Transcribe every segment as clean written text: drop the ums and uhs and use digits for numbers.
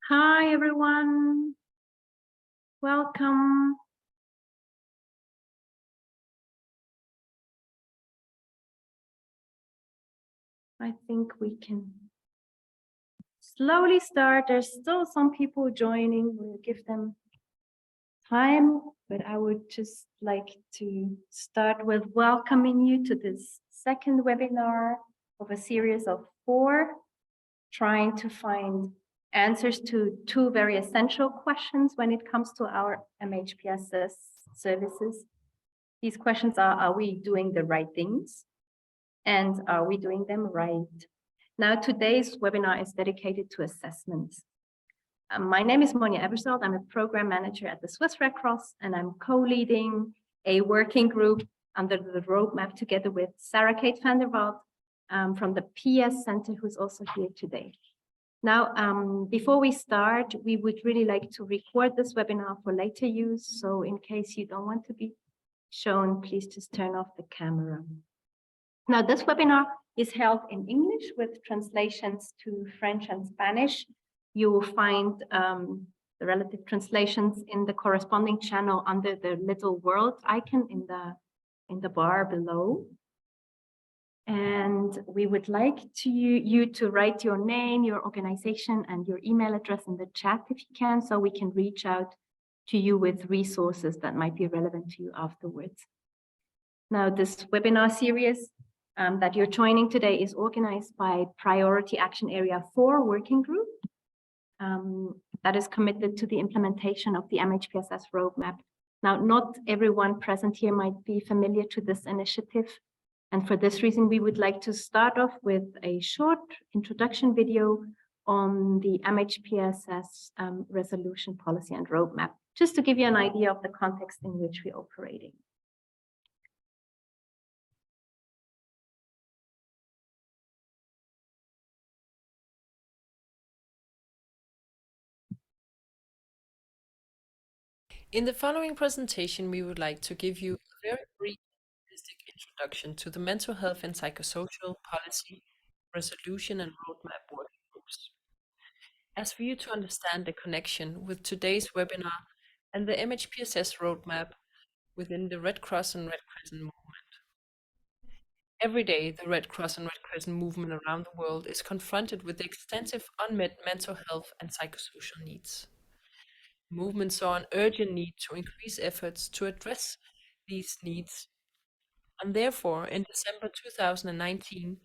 Hi, everyone. Welcome. I think we can slowly start. There's still some people joining. We'll give them time, but I would just like to start with welcoming you to this second webinar of a series of 4, trying to find answers to 2 very essential questions when it comes to our MHPSS services. These questions are we doing the right things? And are we doing them right? Now, today's webinar is dedicated to assessments. My name is Monja Ebersveld. I'm a program manager at the Swiss Red Cross, and I'm co-leading a working group under the roadmap together with Sarah Kate van der Walt from the PS Center, who's also here today. Now, before we start, we would really like to record this webinar for later use. So in case you don't want to be shown, please just turn off the camera. Now, this webinar is held in English with translations to French and Spanish. You will find the relative translations in the corresponding channel under the little world icon in the bar below. And we would like you to write your name, your organization, and your email address in the chat if you can, so we can reach out to you with resources that might be relevant to you afterwards. Now, this webinar series that you're joining today is organized by Priority Action Area 4 Working Group that is committed to the implementation of the MHPSS roadmap. Now, not everyone present here might be familiar to this initiative. And for this reason, we would like to start off with a short introduction video on the MHPSS resolution policy and roadmap, just to give you an idea of the context in which we're operating. In the following presentation, we would like to give you a very brief introduction to the mental health and psychosocial policy, resolution, and roadmap working groups. As for you to understand the connection with today's webinar and the MHPSS roadmap within the Red Cross and Red Crescent movement. Every day, the Red Cross and Red Crescent movement around the world is confronted with the extensive unmet mental health and psychosocial needs. The movement saw an urgent need to increase efforts to address these needs, and therefore, in December 2019,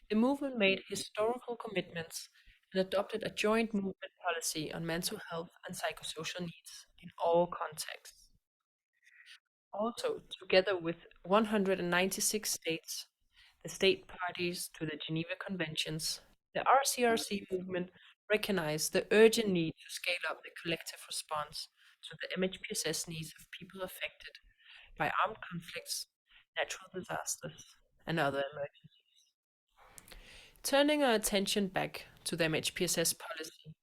the movement made historical commitments and adopted a joint movement policy on mental health and psychosocial needs in all contexts. Also, together with 196 states, the state parties to the Geneva Conventions, the RCRC movement recognized the urgent need to scale up the collective response to the MHPSS needs of people affected by armed conflicts, natural disasters, and other emergencies. Turning our attention back to the MHPSS policy,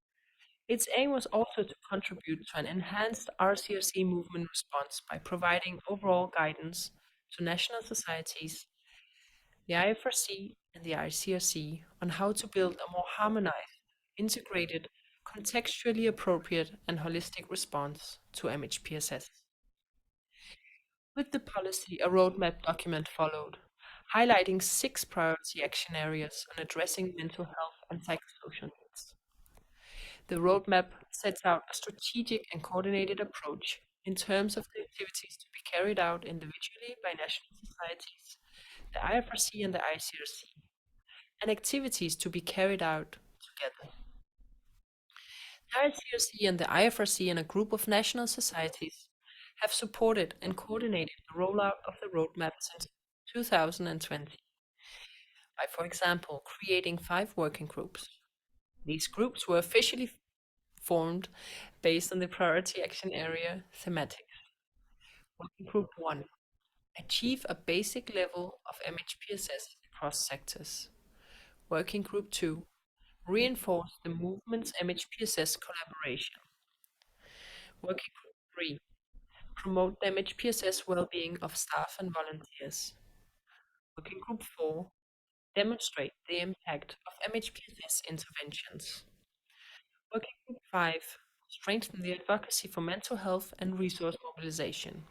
its aim was also to contribute to an enhanced RCRC movement response by providing overall guidance to national societies, the IFRC and the ICRC on how to build a more harmonized, integrated, contextually appropriate, and holistic response to MHPSS. With the policy, a roadmap document followed, highlighting 6 priority action areas on addressing mental health and psychosocial needs. The roadmap sets out a strategic and coordinated approach in terms of the activities to be carried out individually by national societies, the IFRC and the ICRC, and activities to be carried out together. The ICRC and the IFRC and a group of national societies have supported and coordinated the rollout of the roadmap since 2020 by, for example, creating 5 working groups. These groups were officially formed based on the priority action area thematics. Working Group 1: achieve a basic level of MHPSS across sectors. Working Group 2: reinforce the movement's MHPSS collaboration. Working Group 3: promote the MHPSS well-being of staff and volunteers. Working Group 4: demonstrate the impact of MHPSS interventions. Working Group 5, strengthen the advocacy for mental health and resource mobilization.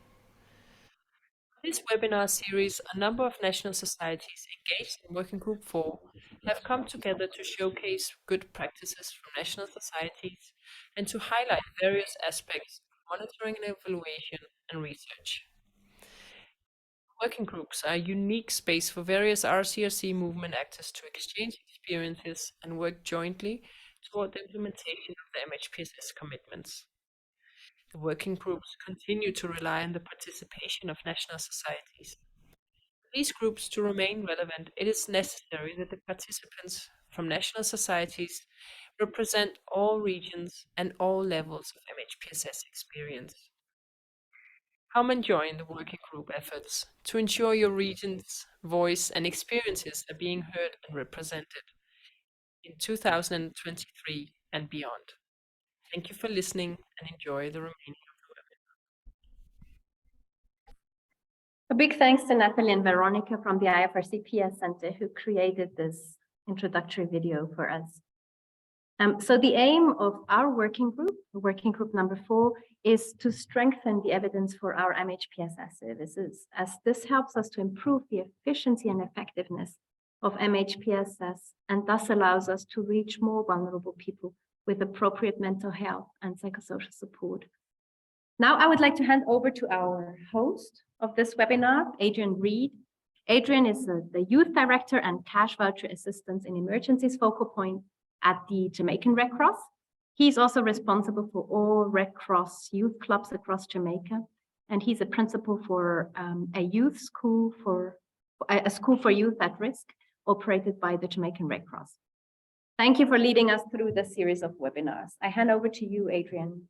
In this webinar series, a number of national societies engaged in Working Group 4 have come together to showcase good practices from national societies and to highlight various aspects of monitoring and evaluation and research. Working groups are a unique space for various RCRC movement actors to exchange experiences and work jointly toward the implementation of the MHPSS commitments. The working groups continue to rely on the participation of national societies. For these groups to remain relevant, it is necessary that the participants from national societies represent all regions and all levels of MHPSS experience. Come and join the working group efforts to ensure your region's voice and experiences are being heard and represented in 2023 and beyond. Thank you for listening and enjoy the remaining of the webinar. A big thanks to Natalie and Veronica from the IFRC-PS Center who created this introductory video for us. So the aim of our working group number 4, is to strengthen the evidence for our MHPSS services, as this helps us to improve the efficiency and effectiveness of MHPSS and thus allows us to reach more vulnerable people with appropriate mental health and psychosocial support. Now I would like to hand over to our host of this webinar, Adrian Reed. Adrian is the Youth Director and Cash Voucher Assistance in Emergencies Focal Point at the Jamaican Red Cross. He's also responsible for all Red Cross youth clubs across Jamaica, and he's a principal for a school for youth at risk operated by the Jamaican Red Cross. Thank you for leading us through this series of webinars. I hand over to you, Adrian.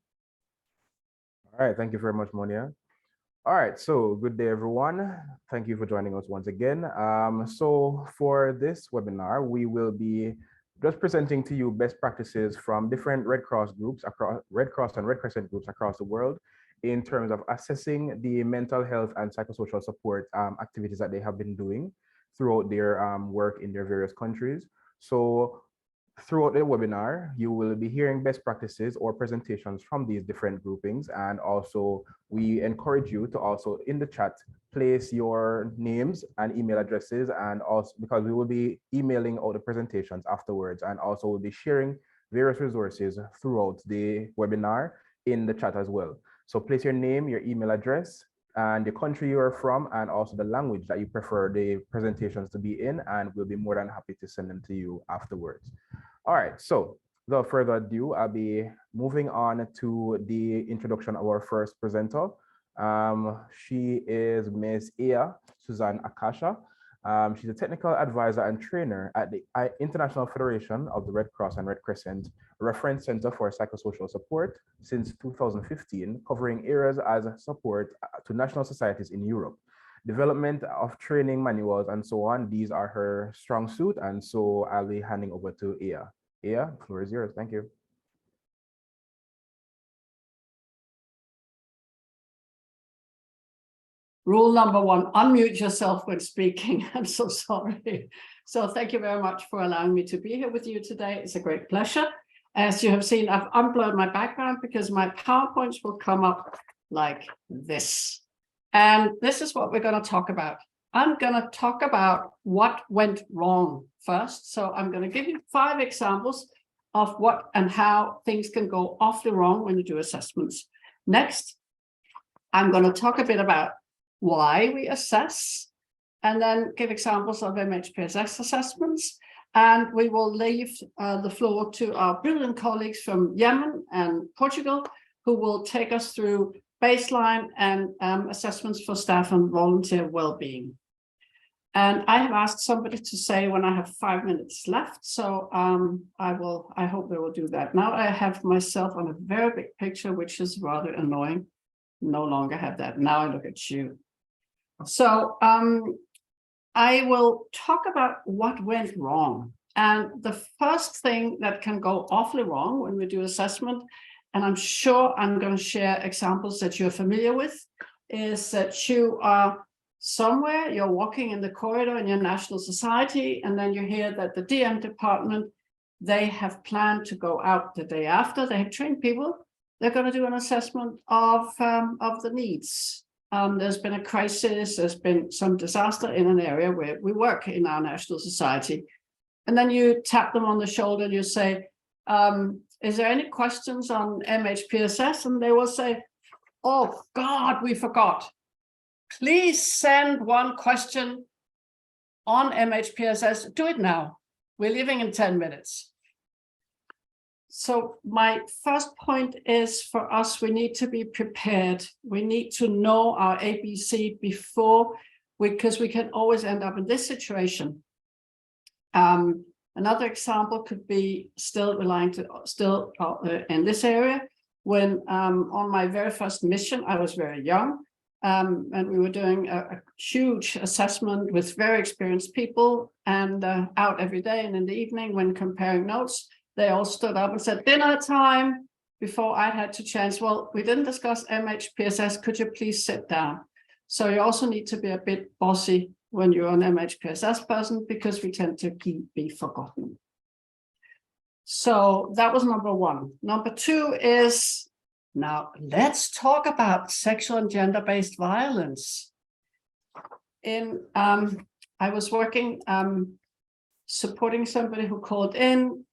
All right, thank you very much, Monia. All right, so good day, everyone. Thank you for joining us once again. So for this webinar, we will be just presenting to you best practices from different Red Cross groups across Red Cross and Red Crescent groups across the world in terms of assessing the mental health and psychosocial support activities that they have been doing throughout their work in their various countries. So throughout the webinar, you will be hearing best practices or presentations from these different groupings. And also we encourage you to also in the chat, place your names and email addresses, and also because we will be emailing all the presentations afterwards, and also we'll be sharing various resources throughout the webinar in the chat as well. So place your name, your email address, and the country you are from, and also the language that you prefer the presentations to be in, and we'll be more than happy to send them to you afterwards. All right, so without further ado, I'll be moving on to the introduction of our first presenter. She is Ms. Aya Suzanne Akasha. She's a technical advisor and trainer at the International Federation of the Red Cross and Red Crescent Reference Center for Psychosocial Support since 2015, covering areas as support to national societies in Europe. Development of training manuals and so on, these are her strong suit, and so I'll be handing over to Aya. Aya, the floor is yours. Thank you. Rule number 1, unmute yourself when speaking. I'm so sorry. So thank you very much for allowing me to be here with you today. It's a great pleasure. As you have seen, I've unblurred my background because my PowerPoints will come up like this. And this is what we're going to talk about. I'm going to talk about what went wrong first. So I'm going to give you 5 examples of what and how things can go awfully wrong when you do assessments. Next, I'm going to talk a bit about why we assess, and then give examples of MHPSS assessments. And we will leave the floor to our brilliant colleagues from Yemen and Portugal, who will take us through baseline and assessments for staff and volunteer well-being. And I have asked somebody to say when I have 5 minutes left, so I hope they will do that. Now I have myself on a very big picture, which is rather annoying. No longer have that. Now I look at you. So I will talk about what went wrong. And the first thing that can go awfully wrong when we do assessment, and I'm sure I'm going to share examples that you're familiar with, is that you are somewhere, you're walking in the corridor in your national society, and then you hear that the DM department they have planned to go out the day after. They have trained people. They're going to do an assessment of the needs. There's been a crisis, there's been some disaster in an area where we work in our national society. And then you tap them on the shoulder and you say, is there any questions on MHPSS? And they will say, oh God, we forgot. Please send one question on MHPSS. Do it now. We're leaving in 10 minutes. So my first point is, for us, we need to be prepared. We need to know our ABC before, because we can always end up in this situation. Another example could be still in this area. When on my very first mission, I was very young, and we were doing a huge assessment with very experienced people, and out every day, and in the evening when comparing notes, they all stood up and said, dinner time, before I had to change. Well, we didn't discuss MHPSS, could you please sit down? So you also need to be a bit bossy when you're an MHPSS person, because we tend to be forgotten. So that was number one. Number two is, now let's talk about sexual and gender-based violence. I was working supporting somebody who called in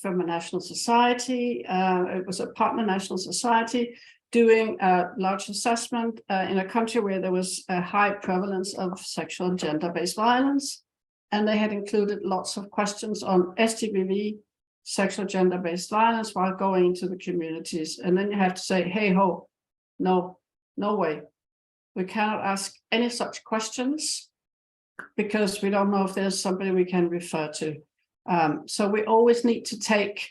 from a national society. It was a partner national society doing a large assessment in a country where there was a high prevalence of sexual and gender-based violence. And they had included lots of questions on SGBV, sexual gender-based violence, while going into the communities. And then you have to say, hey ho, no way. We cannot ask any such questions because we don't know if there's somebody we can refer to. So we always need to take,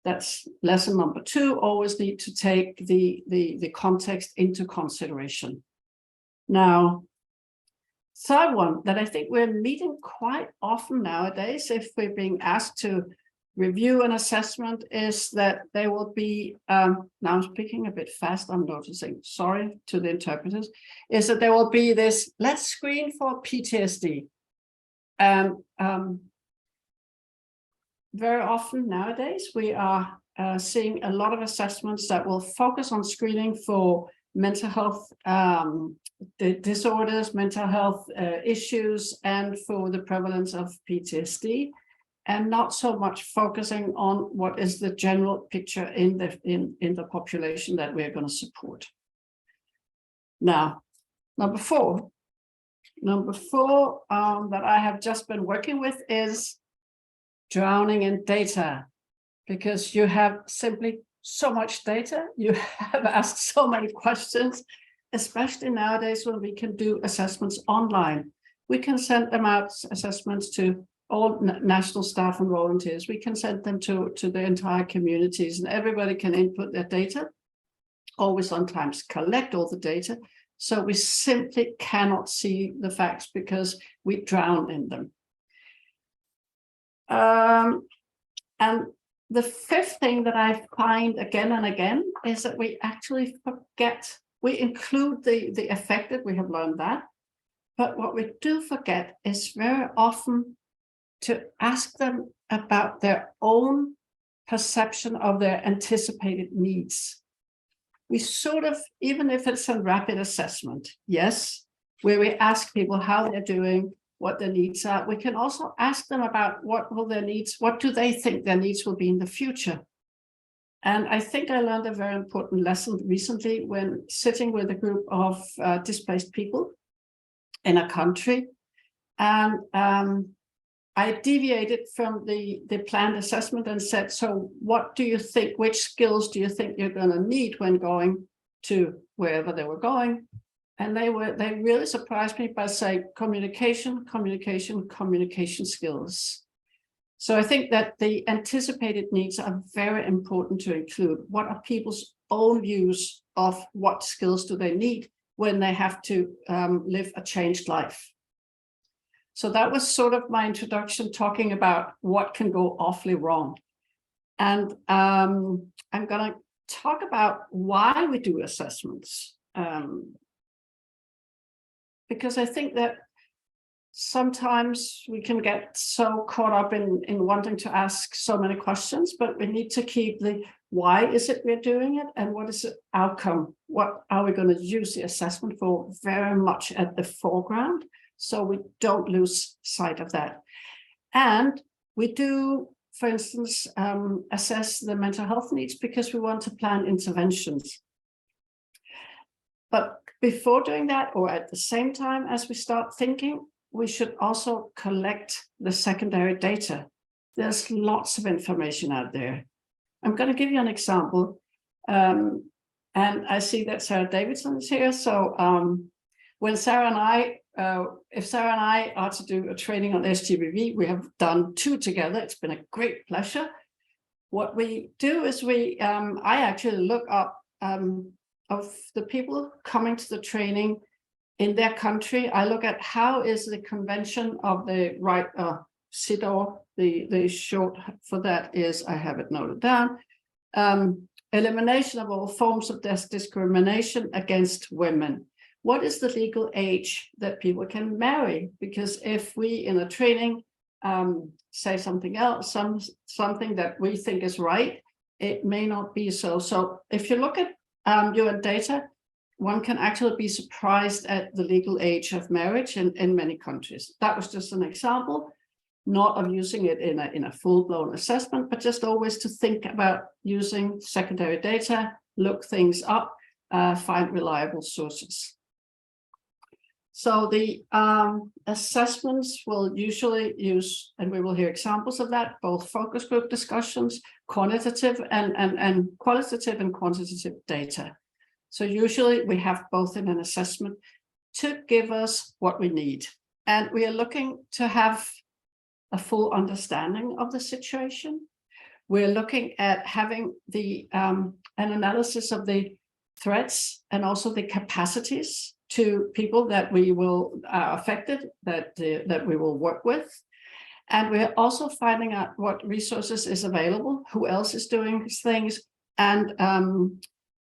that's lesson number two, always need to take the context into consideration. Now, third one that I think we're meeting quite often nowadays, if we're being asked to review an assessment, is that there will be, now I'm speaking a bit fast, I'm noticing, sorry to the interpreters, is that there will be this, let's screen for PTSD. And very often nowadays, we are seeing a lot of assessments that will focus on screening for mental health disorders, mental health issues, and for the prevalence of PTSD, and not so much focusing on what is the general picture in the population that we're going to support. Now, number four that I have just been working with is drowning in data, because you have simply so much data, you have asked so many questions, especially nowadays when we can do assessments online. We can send them out, assessments, to all national staff and volunteers. We can send them to the entire communities, and everybody can input their data, or we sometimes collect all the data. So we simply cannot see the facts because we drown in them. And the fifth thing that I find again and again is that we actually forget, we include the affected, we have learned that, but what we do forget is very often to ask them about their own perception of their anticipated needs. We sort of, even if it's a rapid assessment, yes, where we ask people how they're doing, what their needs are, we can also ask them about what will their needs, what do they think their needs will be in the future. And I think I learned a very important lesson recently when sitting with a group of displaced people in a country. And I deviated from the planned assessment and said, so what do you think, which skills do you think you're going to need when going to wherever they were going? And they really surprised me by saying communication skills. So I think that the anticipated needs are very important to include. What are people's own views of what skills do they need when they have to live a changed life? So that was sort of my introduction, talking about what can go awfully wrong. And I'm going to talk about why we do assessments. Because I think that sometimes we can get so caught up in wanting to ask so many questions, but we need to keep the why is it we're doing it and what is the outcome? What are we going to use the assessment for very much at the foreground, so we don't lose sight of that. And we do, for instance, assess the mental health needs because we want to plan interventions. But before doing that, or at the same time as we start thinking, we should also collect the secondary data. There's lots of information out there. I'm going to give you an example. And I see that Sarah Davidson is here. So when Sarah and I, if Sarah and I are to do a training on SGBV, we have done 2 together. It's been a great pleasure. What we do is I actually look up of the people coming to the training in their country. I look at how is the convention of the right, CIDOR, the short for that is, I have it noted down, elimination of all forms of discrimination against women. What is the legal age that people can marry? Because if we in a training say something else, something that we think is right, it may not be so. So if you look at UN data, one can actually be surprised at the legal age of marriage in many countries. That was just an example, not of using it in a full-blown assessment, but just always to think about using secondary data, look things up, find reliable sources. So the assessments will usually use, and we will hear examples of that, both focus group discussions, quantitative and qualitative and quantitative data. So usually we have both in an assessment to give us what we need. And we are looking to have a full understanding of the situation. We're looking at having an analysis of the threats and also the capacities to people that we will affected, that we will work with. And we're also finding out what resources is available, who else is doing these things, and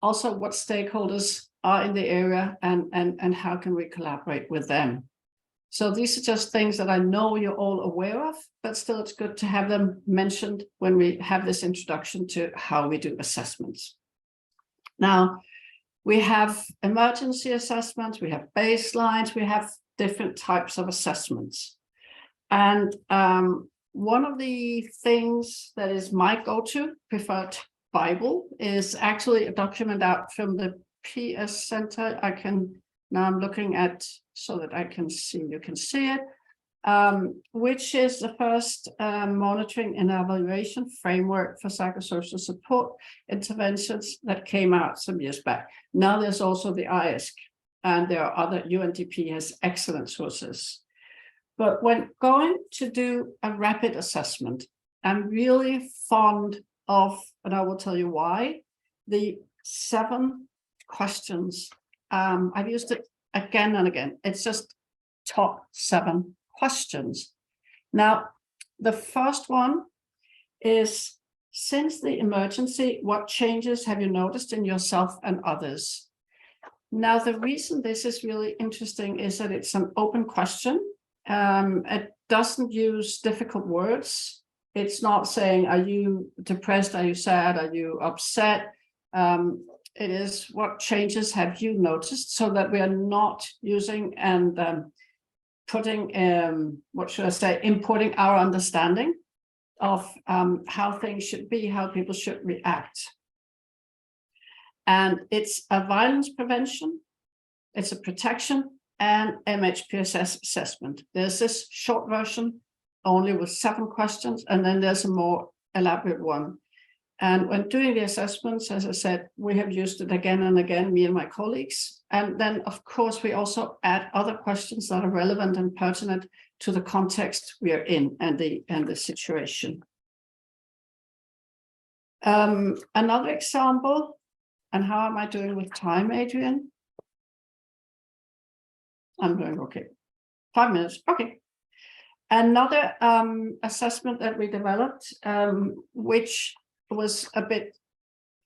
also what stakeholders are in the area and how can we collaborate with them. So these are just things that I know you're all aware of, but still it's good to have them mentioned when we have this introduction to how we do assessments. Now, we have emergency assessments, we have baselines, we have different types of assessments. And one of the things that is my go-to preferred Bible is actually a document out from the PS Center. Now I'm looking at so that I can see, you can see it, which is the first monitoring and evaluation framework for psychosocial support interventions that came out some years back. Now there's also the ISC, and there are other, UNDP has excellent sources. But when going to do a rapid assessment, I'm really fond of, and I will tell you why, the 7 questions. I've used it again and again. It's just top 7 questions. Now, the first one is, since the emergency, what changes have you noticed in yourself and others? Now, the reason this is really interesting is that it's an open question. It doesn't use difficult words. It's not saying, are you depressed? Are you sad? Are you upset? It is, what changes have you noticed, so that we are not using and putting, what should I say, importing our understanding of how things should be, how people should react. And it's a violence prevention, it's a protection, and MHPSS assessment. There's this short version only with 7 questions, and then there's a more elaborate one. And when doing the assessments, as I said, we have used it again and again, me and my colleagues. And then, of course, we also add other questions that are relevant and pertinent to the context we are in and the situation. Another example, and how am I doing with time, Adrian? I'm doing okay. 5 minutes, okay. Another assessment that we developed, which was a bit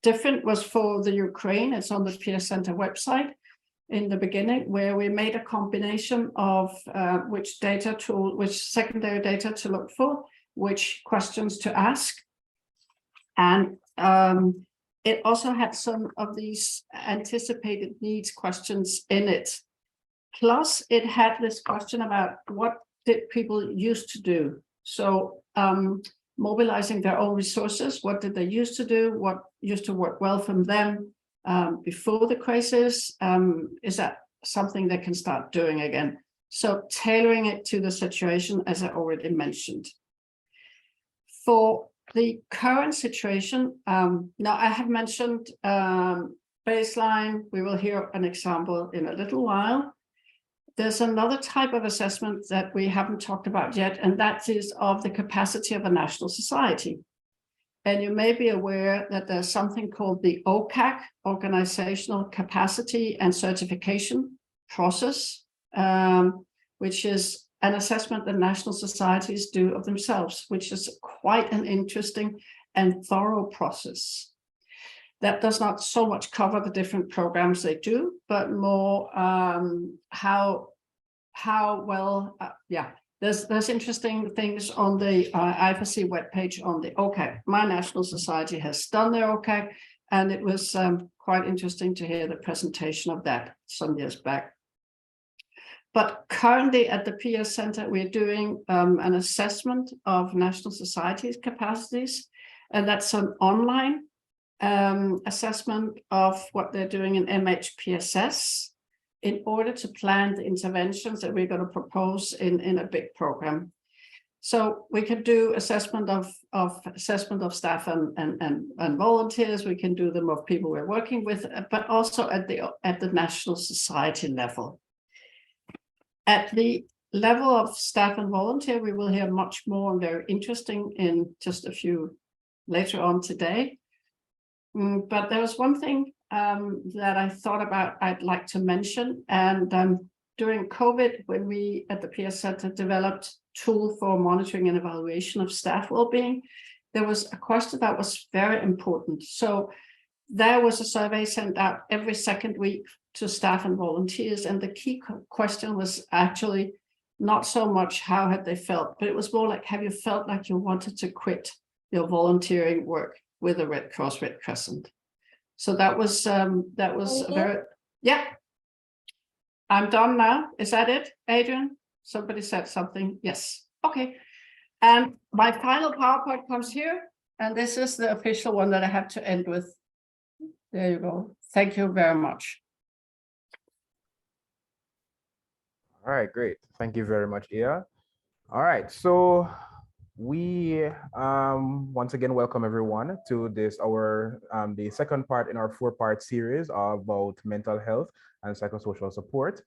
different, was for the Ukraine. It's on the PS Center website. in the beginning, where we made a combination of which secondary data to look for, which questions to ask. And it also had some of these anticipated needs questions in it. Plus, it had this question about what did people used to do? So mobilizing their own resources, what did they used to do? What used to work well from them before the crisis? Is that something they can start doing again? So tailoring it to the situation, as I already mentioned. For the current situation, now I have mentioned baseline. We will hear an example in a little while. There's another type of assessment that we haven't talked about yet, and that is of the capacity of a national society. And you may be aware that there's something called the OCAC, Organizational Capacity and Certification Process, which is an assessment that national societies do of themselves, which is quite an interesting and thorough process. That does not so much cover the different programs they do, but more how well, there's interesting things on the IFSC webpage on the OCAC. My national society has done their OCAC, and it was quite interesting to hear the presentation of that some years back. But currently at the PS Center, we're doing an assessment of national societies' capacities, and that's an online assessment of what they're doing in MHPSS in order to plan the interventions that we're going to propose in a big program. So we can do assessment of staff and volunteers. We can do them of people we're working with, but also at the national society level. At the level of staff and volunteer, we will hear much more and very interesting in just a few later on today. But there was one thing that I thought about I'd like to mention. And during COVID, when we at the PS Center developed tool for monitoring and evaluation of staff well-being, there was a question that was very important. So there was a survey sent out every second week to staff and volunteers. And the key question was actually not so much how had they felt, but it was more like, have you felt like you wanted to quit your volunteering work with the Red Cross, Red Crescent? So that was very, yeah. I'm done now. Is that it, Adrian? Somebody said something. Yes. Okay. And my final PowerPoint comes here. And this is the official one that I have to end with. There you go. Thank you very much. All right, great. Thank you very much, Ia. All right, so we once again welcome everyone to this the second part in our 4-part series about mental health and psychosocial support.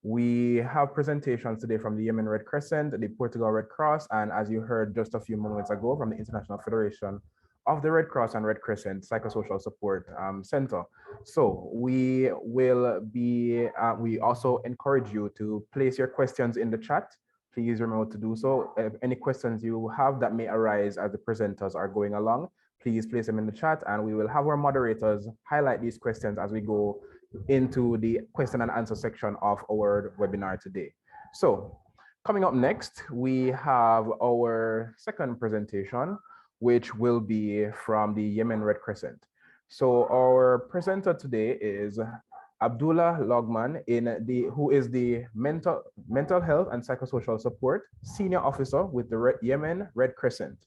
We have presentations today from the Yemen Red Crescent, the Portugal Red Cross, and as you heard just a few moments ago, from the International Federation of the Red Cross and Red Crescent Psychosocial Support Center. So we will be, we also encourage you to place your questions in the chat. Please remember to do so. If any questions you have that may arise as the presenters are going along, please place them in the chat, and we will have our moderators highlight these questions as we go into the question and answer section of our webinar today. So coming up next, we have our second presentation, which will be from the Yemen Red Crescent. So our presenter today is Abdullah Logman, who is the Mental Health and Psychosocial Support Senior Officer with the Yemen Red Crescent.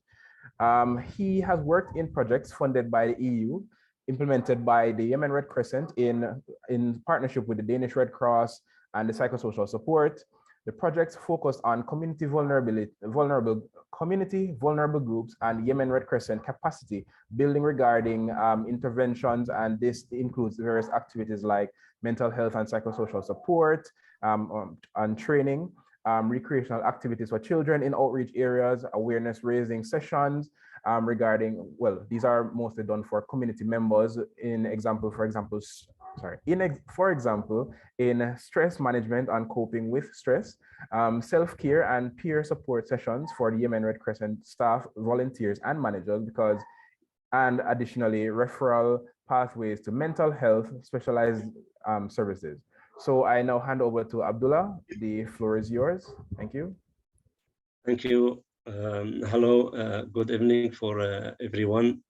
He has worked in projects funded by the EU, implemented by the Yemen Red Crescent in partnership with the Danish Red Cross and the Psychosocial Support. The projects focused on community vulnerable groups and Yemen Red Crescent capacity building regarding interventions, and this includes various activities like mental health and psychosocial support and training, recreational activities for children in outreach areas, awareness raising sessions regarding, well, these are mostly done for community members for example, in stress management and coping with stress, self-care and peer support sessions for the Yemen Red Crescent staff, volunteers, and managers, and additionally, referral pathways to mental health specialized services. So I now hand over to Abdullah. The floor is yours. Thank you. Thank you. Hello, good evening for everyone.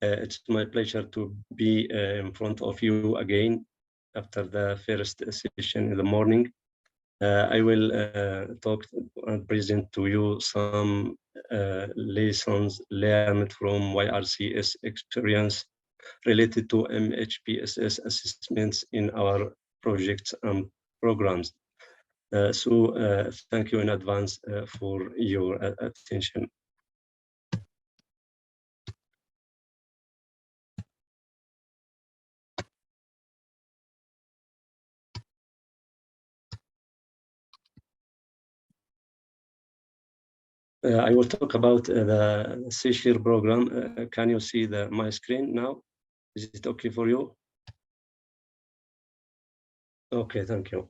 It's my pleasure to be in front of you again after the first session in the morning. I will talk and present to you some lessons learned from YRCS experience related to MHPSS assessments in our projects and programs. Thank you in advance for your attention. I will talk about the CSHIR program. Can you see my screen now? Is it okay for you? Okay, thank you.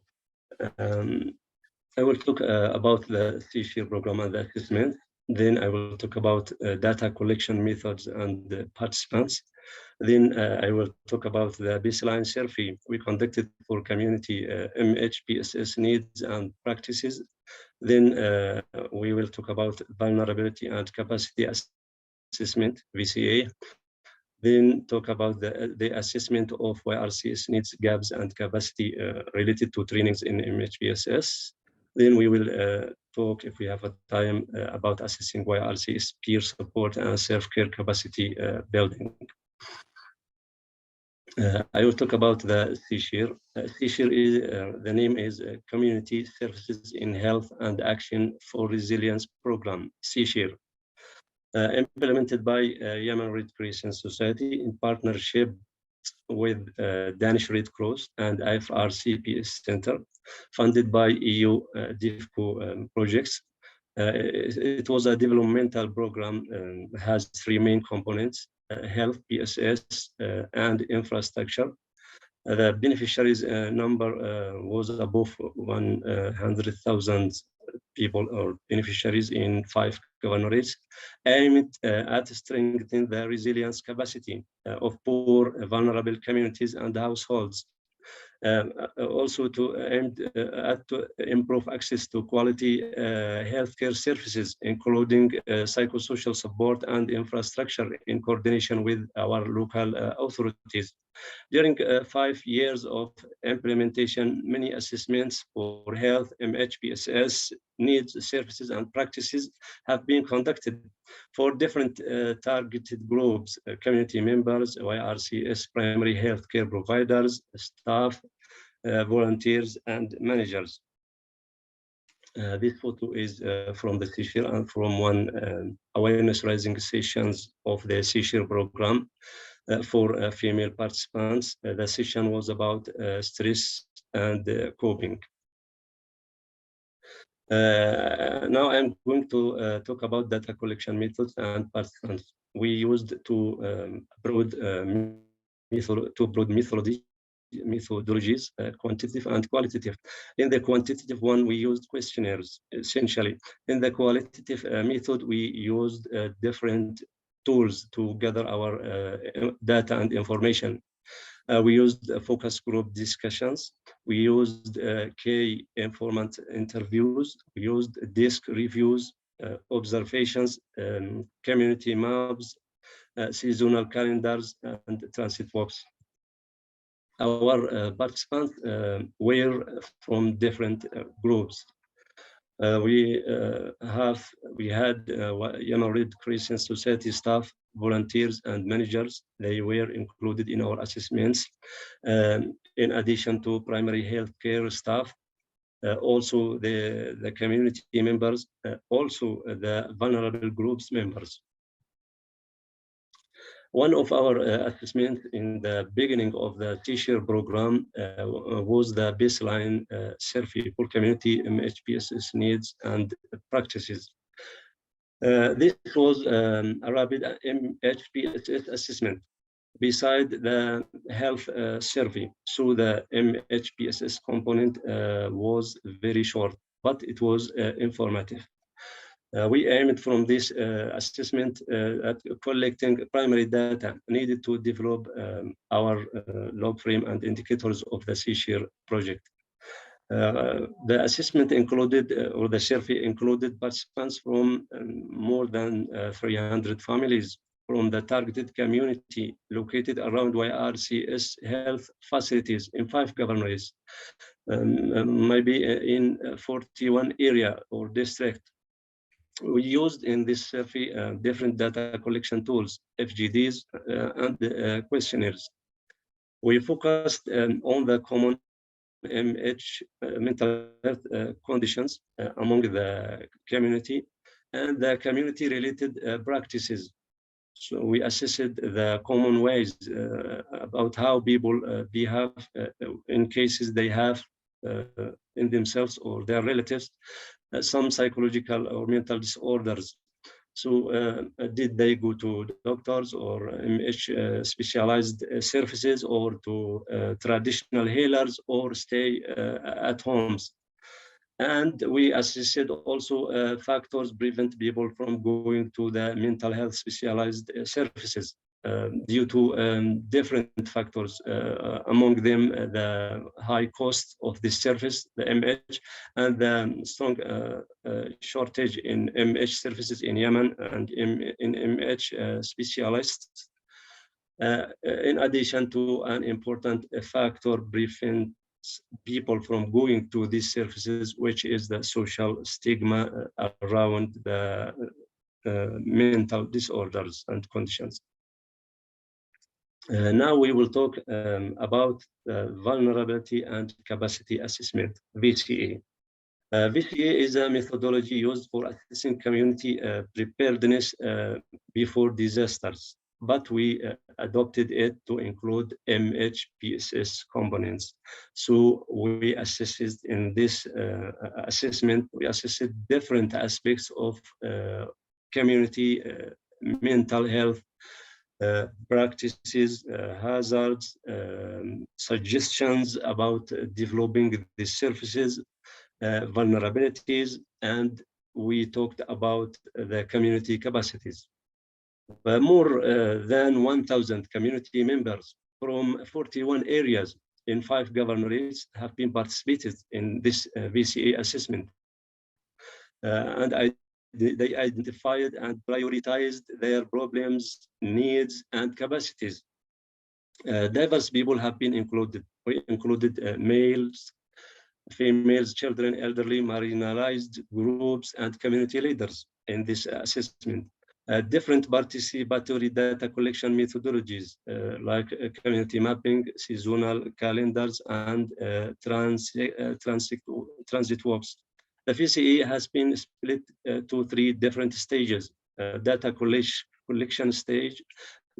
I will talk about the CSHIR program and the assessment. Then I will talk about data collection methods and participants. Then I will talk about the baseline survey we conducted for community MHPSS needs and practices. Then we will talk about vulnerability and capacity assessment, VCA. Then talk about the assessment of YRCS needs, gaps, and capacity related to trainings in MHPSS. Then we will talk, if we have a time, about assessing YRCS peer support and self-care capacity building. I will talk about the CSHIR. CSHIR is, the name is Community Services in Health and Action for Resilience Program, CSHIR. Implemented by Yemen Red Crescent Society in partnership with Danish Red Cross and IFRCPS Center, funded by EU DEFCO projects. It was a developmental program, has three main components, health, PSS, and infrastructure. The beneficiaries number was above 100,000 people or beneficiaries in 5 governorates, aimed at strengthening the resilience capacity of poor, vulnerable communities and households. Also to improve access to quality healthcare services, including psychosocial support and infrastructure in coordination with our local authorities. During 5 years of implementation, many assessments for health, MHPSS needs, services, and practices have been conducted for different targeted groups, community members, YRCS primary healthcare providers, staff, volunteers, and managers. This photo is from the CSHIR and from one awareness raising sessions of the CSHIR program for female participants. The session was about stress and coping. Now I'm going to talk about data collection methods and participants. We used two broad methodologies, quantitative and qualitative. In the quantitative one, we used questionnaires, essentially. In the qualitative method, we used different tools to gather our data and information. We used focus group discussions. We used key informant interviews. We used desk reviews, observations, community maps, seasonal calendars, and transit walks. Our participants were from different groups. We had Yemen Red Crescent Society staff, volunteers, and managers. They were included in our assessments, in addition to primary healthcare staff, also the community members, also the vulnerable groups members. One of our assessments in the beginning of the CSHIR program was the baseline survey for community MHPSS needs and practices. This was a rapid MHPSS assessment beside the health survey. So the MHPSS component was very short, but it was informative. We aimed from this assessment at collecting primary data needed to develop our log frame and indicators of the C-Share project. The assessment included, or the survey included participants from more than 300 families from the targeted community located around YRCS health facilities in 5 governorates, maybe in 41 area or district. We used in this survey different data collection tools, FGDs, and questionnaires. We focused on the common mental health conditions among the community and the community-related practices. So we assessed the common ways about how people behave in cases they have in themselves or their relatives some psychological or mental disorders. So did they go to doctors or MH specialized services or to traditional healers or stay at homes? And we assessed also factors prevent people from going to the mental health specialized services due to different factors, among them the high cost of this service, the MH, and the strong shortage in MH services in Yemen and in MH specialists. In addition to an important factor prevent people from going to these services, which is the social stigma around the mental disorders and conditions. Now we will talk about vulnerability and capacity assessment, VCA. VCA is a methodology used for assessing community preparedness before disasters, but we adopted it to include MHPSS components. So we assessed in this assessment, we assessed different aspects of community mental health practices, hazards, suggestions about developing the services, vulnerabilities, and we talked about the community capacities. More than 1,000 community members from 41 areas in 5 governorates have been participated in this VCA assessment. And they identified and prioritized their problems, needs, and capacities. Diverse people have been included. We included males, females, children, elderly, marginalized groups, and community leaders in this assessment. Different participatory data collection methodologies like community mapping, seasonal calendars, and transit walks. The VCA has been split to 3 different stages: data collection stage,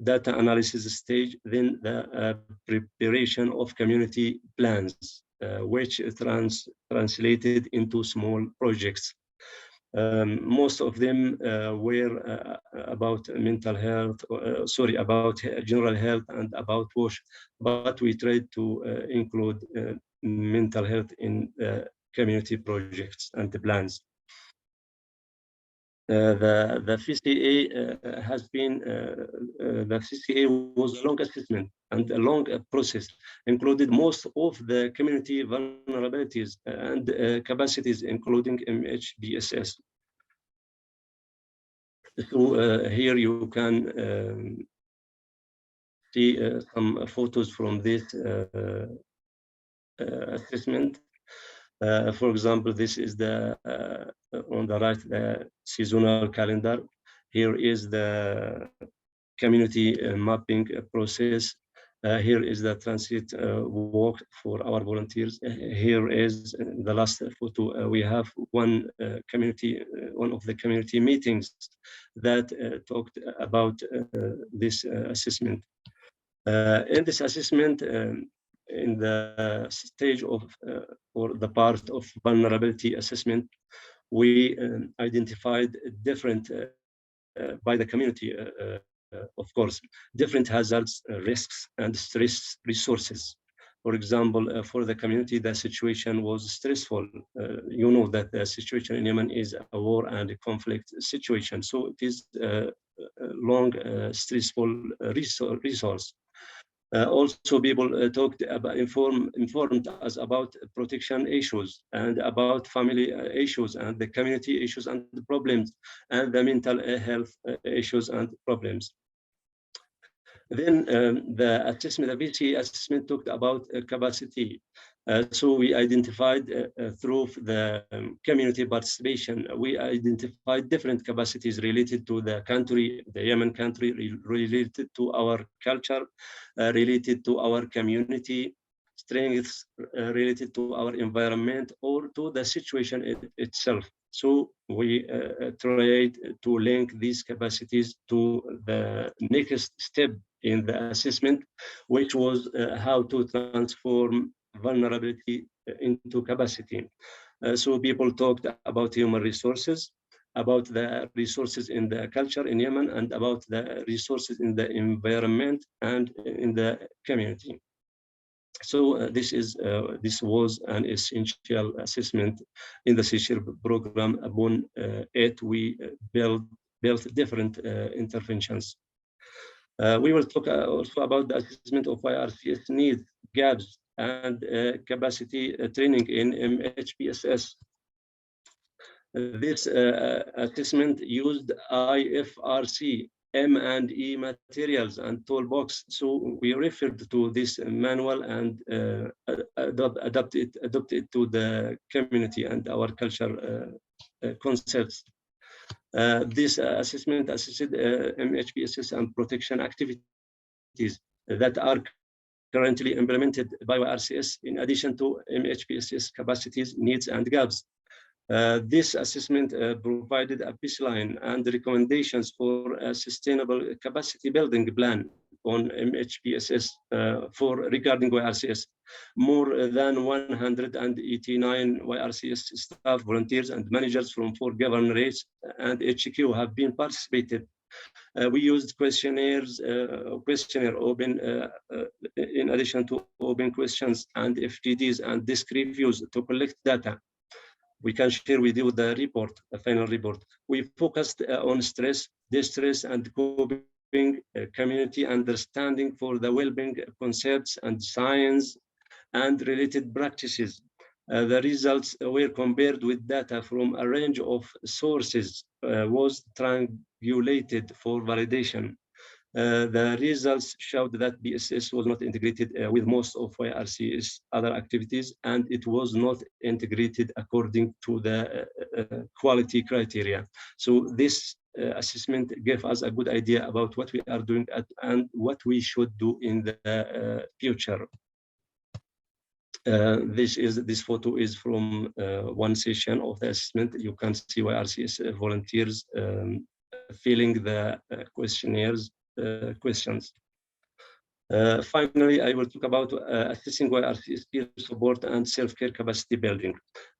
data analysis stage, then the preparation of community plans, which translated into small projects. Most of them were about mental health, about general health and about WASH, but we tried to include mental health in community projects and the plans. The VCA has been, the VCA was a long assessment and a long process, included most of the community vulnerabilities and capacities, including MHPSS. So here you can see some photos from this assessment. For example, this is the on the right, the seasonal calendar. Here is the community mapping process. Here is the transit walk for our volunteers. Here is the last photo. We have one of the community meetings that talked about this assessment. In this assessment, in the stage of or the part of vulnerability assessment, we identified different by the community, of course, different hazards, risks, and stress resources. For example, for the community, the situation was stressful. You know that the situation in Yemen is a war and a conflict situation, so it is a long, stressful resource. Also, people talked about, informed us about protection issues and about family issues and the community issues and the problems and the mental health issues and problems. Then the assessment, the VC assessment talked about capacity. So we identified through the community participation, we identified different capacities related to the country, the Yemen country, related to our culture, related to our community, strengths related to our environment or to the situation itself. So we tried to link these capacities to the next step in the assessment, which was how to transform vulnerability into capacity. So people talked about human resources, about the resources in the culture in Yemen, and about the resources in the environment and in the community. So this was an essential assessment in the CSHIR program. Upon it, we built different interventions. We will talk also about the assessment of YRCS needs, gaps, and capacity training in MHPSS. This assessment used IFRC, M&E materials, and toolbox. So we referred to this manual and adapt it to the community and our culture concepts. This assessment assessed MHPSS and protection activities that are currently implemented by YRCS in addition to MHPSS capacities, needs, and gaps. This assessment provided a baseline and recommendations for a sustainable capacity building plan on MHPSS regarding YRCS. More than 189 YRCS staff, volunteers, and managers from 4 governorates and HQ have been participated. We used questionnaire open, in addition to open questions and FGDs and disk reviews to collect data. We can share with you the report, the final report. We focused on stress, distress, and coping, community understanding for the well-being concepts and science and related practices. The results were compared with data from a range of sources, was triangulated for validation. The results showed that BSS was not integrated with most of YRC's other activities, and it was not integrated according to the quality criteria. So this assessment gave us a good idea about what we are doing and what we should do in the future. This photo is from one session of the assessment. You can see YRCS volunteers filling the questionnaires. Questions. Finally, I will talk about assessing YRCS peer support and self-care capacity building.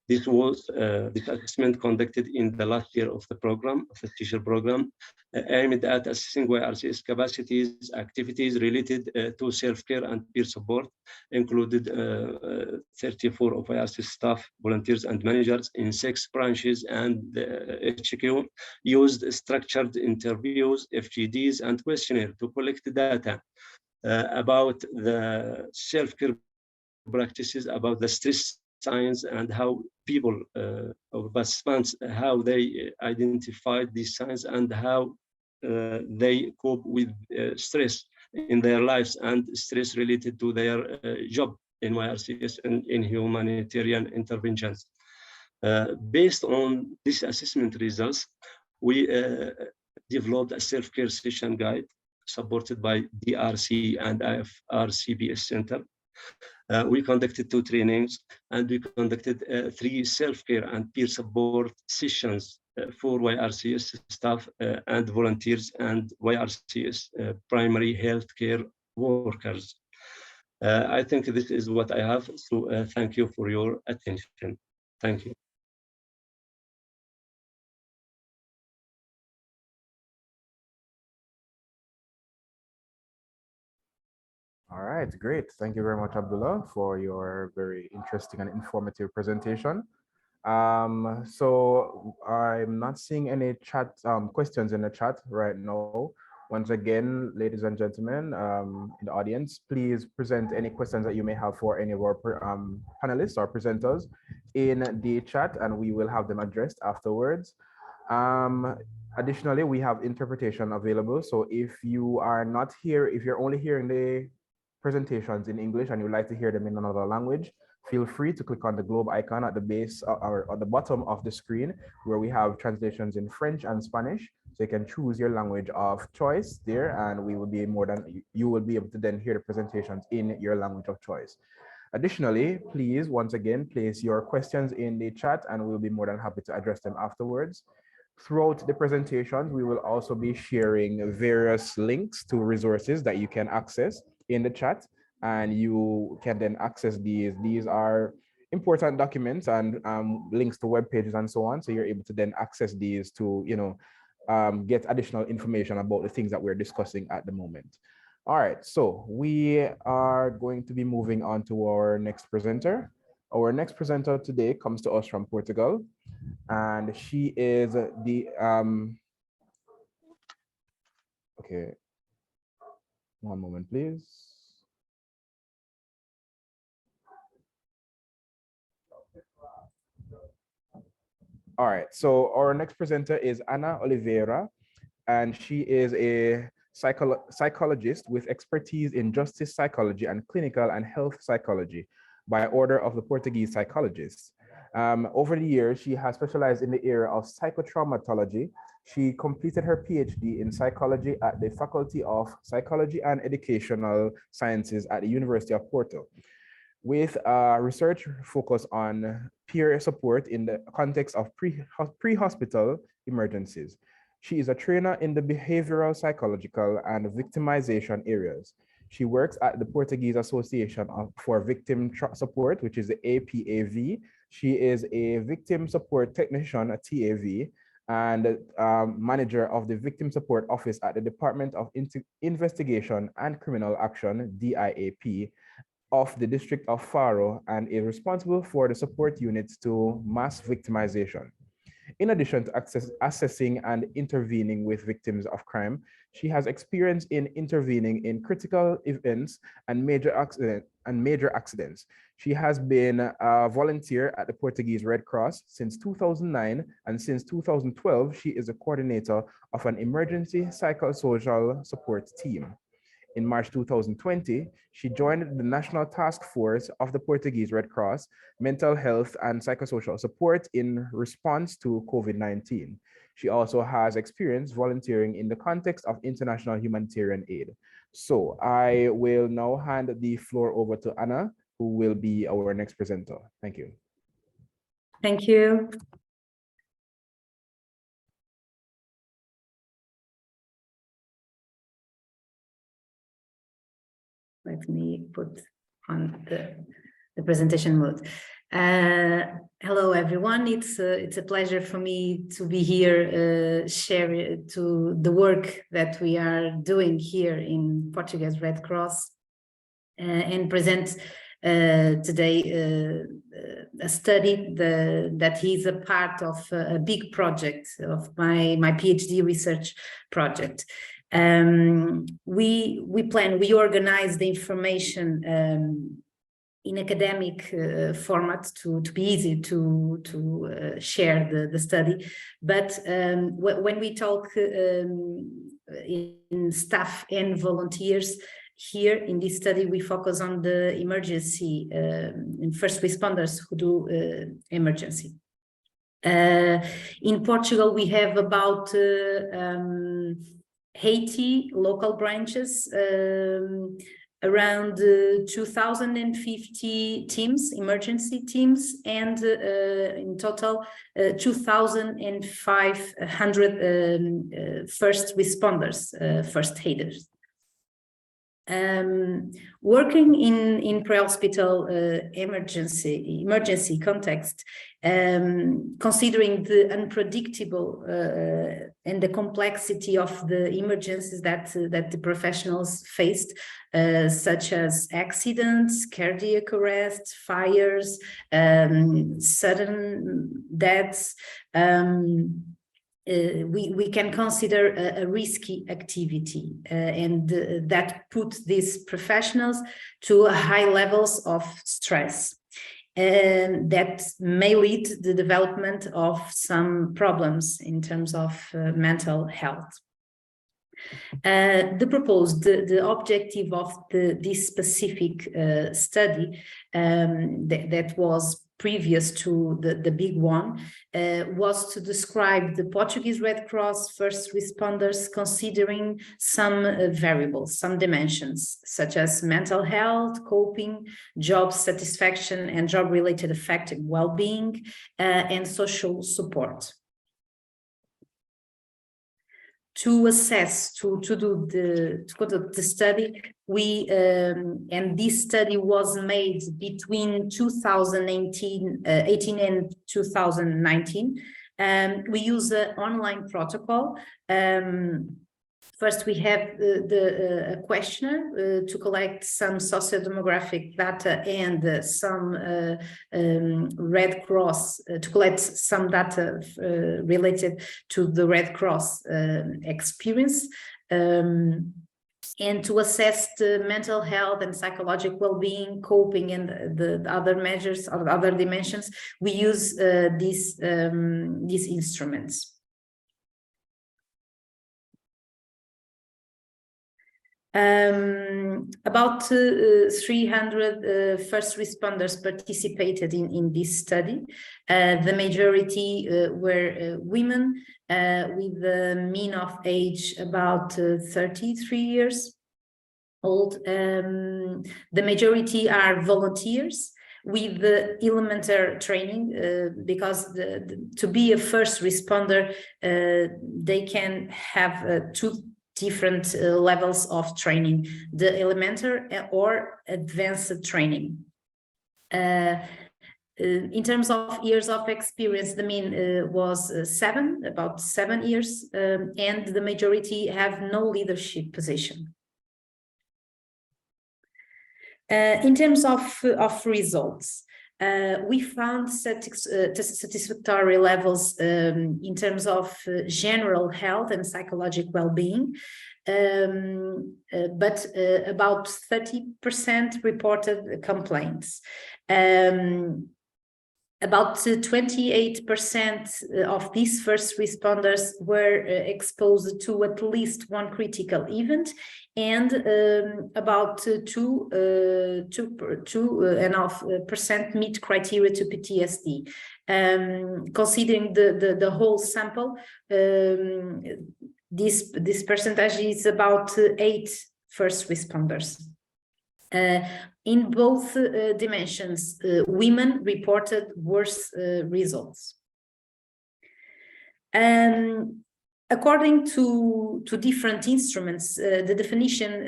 This was this assessment conducted in the last year of the program, of the teacher program, aimed at assessing YRCS capacities, activities related to self-care and peer support, included 34 of YRCS staff, volunteers, and managers in 6 branches and HQ, used structured interviews, FGDs, and questionnaire to collect data about the self-care practices, about the stress signs, and how people or participants, how they identified these signs and how they cope with stress in their lives and stress related to their job in YRCS and in humanitarian interventions. Based on this assessment results, we developed a self-care session guide supported by DRC and IFRCBS Center. We conducted 2 trainings, and we conducted 3 self-care and peer support sessions for YRCS staff and volunteers and YRCS primary healthcare workers. I think this is what I have. So thank you for your attention. Thank you. All right, great. Thank you very much, Abdullah, for your very interesting and informative presentation. So I'm not seeing any chat questions in the chat right now. Once again, ladies and gentlemen, in the audience, please present any questions that you may have for any of our panelists or presenters in the chat, and we will have them addressed afterwards. Additionally, we have interpretation available. So if you are not here, if you're only hearing the presentations in English and you'd like to hear them in another language, feel free to click on the globe icon at the base or at the bottom of the screen where we have translations in French and Spanish. So you can choose your language of choice there, and we will be you will be able to then hear the presentations in your language of choice. Additionally, please, once again, place your questions in the chat and we'll be more than happy to address them afterwards. Throughout the presentations, we will also be sharing various links to resources that you can access in the chat, and you can then access these. These are important documents and links to web pages and so on. So you're able to then access these to, get additional information about the things that we're discussing at the moment. All right, so we are going to be moving on to our next presenter. Our next presenter today comes to us from Portugal, and she is the okay, one moment please. All right, so our next presenter is Ana Oliveira, and she is a psychologist with expertise in justice psychology and clinical and health psychology by order of the Portuguese psychologists. Over the years, she has specialized in the area of psychotraumatology. She completed her PhD in psychology at the Faculty of Psychology and Educational Sciences at the University of Porto, with a research focus on peer support in the context of pre-hospital emergencies. She is a trainer in the behavioral, psychological, and victimization areas. She works at the Portuguese Association for Victim Support, which is the APAV. She is a victim support technician at TAV and manager of the Victim Support Office at the Department of Investigation and Criminal Action, DIAP, of the District of Faro, and is responsible for the support units to mass victimization. In addition to assessing and intervening with victims of crime, she has experience in intervening in critical events and major accidents. She has been a volunteer at the Portuguese Red Cross since 2009, and since 2012, she is a coordinator of an emergency psychosocial support team. In March 2020, she joined the National Task Force of the Portuguese Red Cross, Mental Health and Psychosocial Support in response to COVID-19. She also has experience volunteering in the context of international humanitarian aid. So I will now hand the floor over to Ana, who will be our next presenter. Thank you. Thank you. Let me put on the presentation mode. Hello, everyone. It's a pleasure for me to be here, share to the work that we are doing here in Portuguese Red Cross, and present today a study that is a part of a big project of my PhD research project. We organize the information in academic format to be easy to share the study, but when we talk in staff and volunteers here in this study, we focus on the emergency and first responders who do emergency. In Portugal, we have about 80 local branches, around 2,050 teams, emergency teams, and in total 2,500 first responders, first aiders. Working in pre-hospital emergency context, considering the unpredictable and the complexity of the emergencies that the professionals faced, such as accidents, cardiac arrest, fires, sudden deaths, we can consider a risky activity, and that puts these professionals to high levels of stress, and that may lead to the development of some problems in terms of mental health. The objective of this specific study that was previous to the big one was to describe the Portuguese Red Cross first responders, considering some variables, some dimensions, such as mental health, coping, job satisfaction, and job-related affective well-being, and social support. To assess, to conduct the study, and this study was made between 2018 and 2019. We use an online protocol. First, we have a questionnaire to collect some sociodemographic data and some Red Cross, to collect some data related to the Red Cross experience, and to assess the mental health and psychological well-being, coping, and the other measures or other dimensions. We use these instruments. About 300 first responders participated in this study. The majority were women with a mean of age about 33 years old. The majority are volunteers with the elementary training, because to be a first responder, they can have two different levels of training, the elementary or advanced training. In terms of years of experience, the mean was about 7 years, and the majority have no leadership position. In terms of results, we found satisfactory levels in terms of general health and psychological well-being, but about 30% reported complaints. About 28% of these first responders were exposed to at least one critical event, and about 2.5% meet criteria to PTSD. Considering the whole sample, this percentage is about 8 first responders. In both dimensions, women reported worse results. According to different instruments, the definition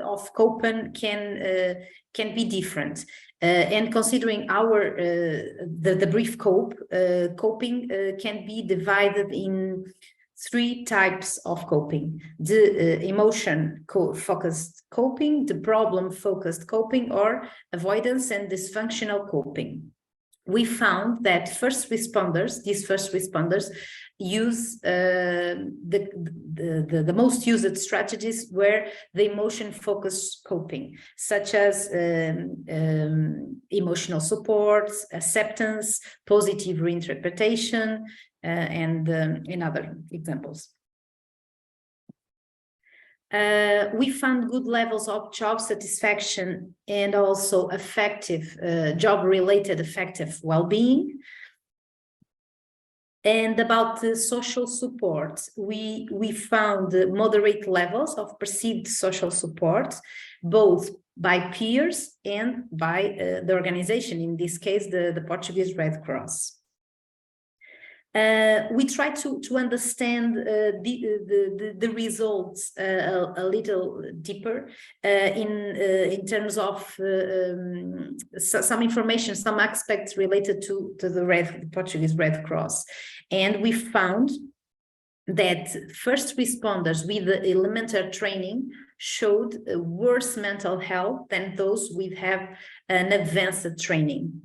of coping can be different. And considering the brief coping can be divided in 3 types of coping: the emotion-focused coping, the problem-focused coping, or avoidance and dysfunctional coping. We found that these first responders use the most used strategies were the emotion-focused coping, such as emotional support, acceptance, positive reinterpretation, and other examples. We found good levels of job satisfaction and also effective job-related effective well-being. And about the social support, we found moderate levels of perceived social support, both by peers and by the organization, in this case, the Portuguese Red Cross. We try to understand the results a little deeper in terms of some information, some aspects related to the Portuguese Red Cross. And we found that first responders with the elementary training showed worse mental health than those with an advanced training.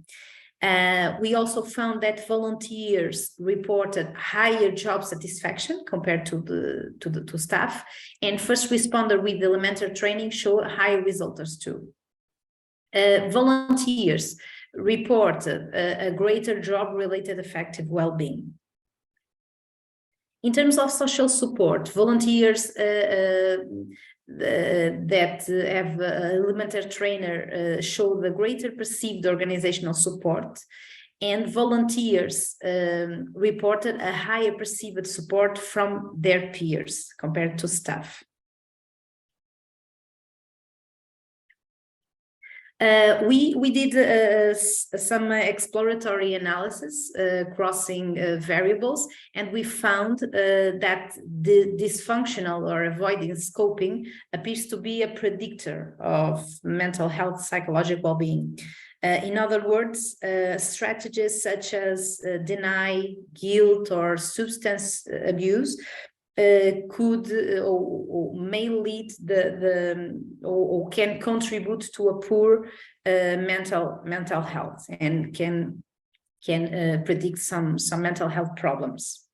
We also found that volunteers reported higher job satisfaction compared to staff, and first responder with elementary training showed higher results too. Volunteers reported a greater job-related affective well-being. In terms of social support, volunteers that have elementary trainer show the greater perceived organizational support, and volunteers reported a higher perceived support from their peers compared to staff. We did some exploratory analysis crossing variables, and we found that the dysfunctional or avoiding scoping appears to be a predictor of mental health psychological well-being. In other words, strategies such as deny, guilt, or substance abuse could or may lead or can contribute to a poor mental health and can predict some mental health problems.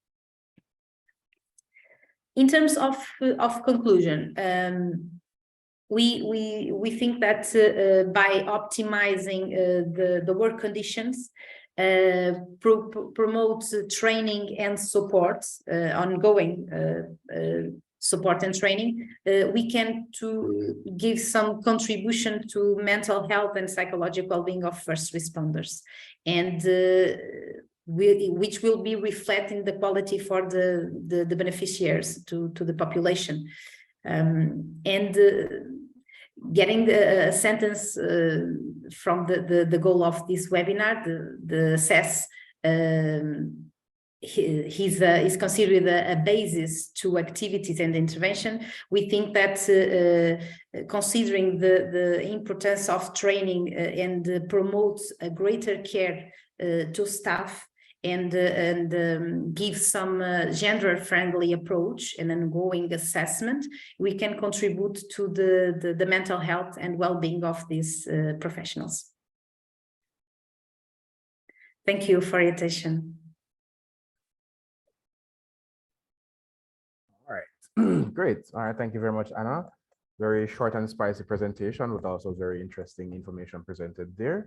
In terms of conclusion, we think that by optimizing the work conditions, promotes training and support, ongoing support and training, we can give some contribution to mental health and psychological well-being of first responders, and which will be reflecting the quality for the beneficiaries to the population. Getting a sentence from the goal of this webinar, the assess is considered a basis to activities and intervention. We think that considering the importance of training and promotes a greater care to staff and give some gender-friendly approach and ongoing assessment, we can contribute to the mental health and well-being of these professionals. Thank you for your attention. All right, great. All right, thank you very much, Anna. Very short and spicy presentation with also very interesting information presented there.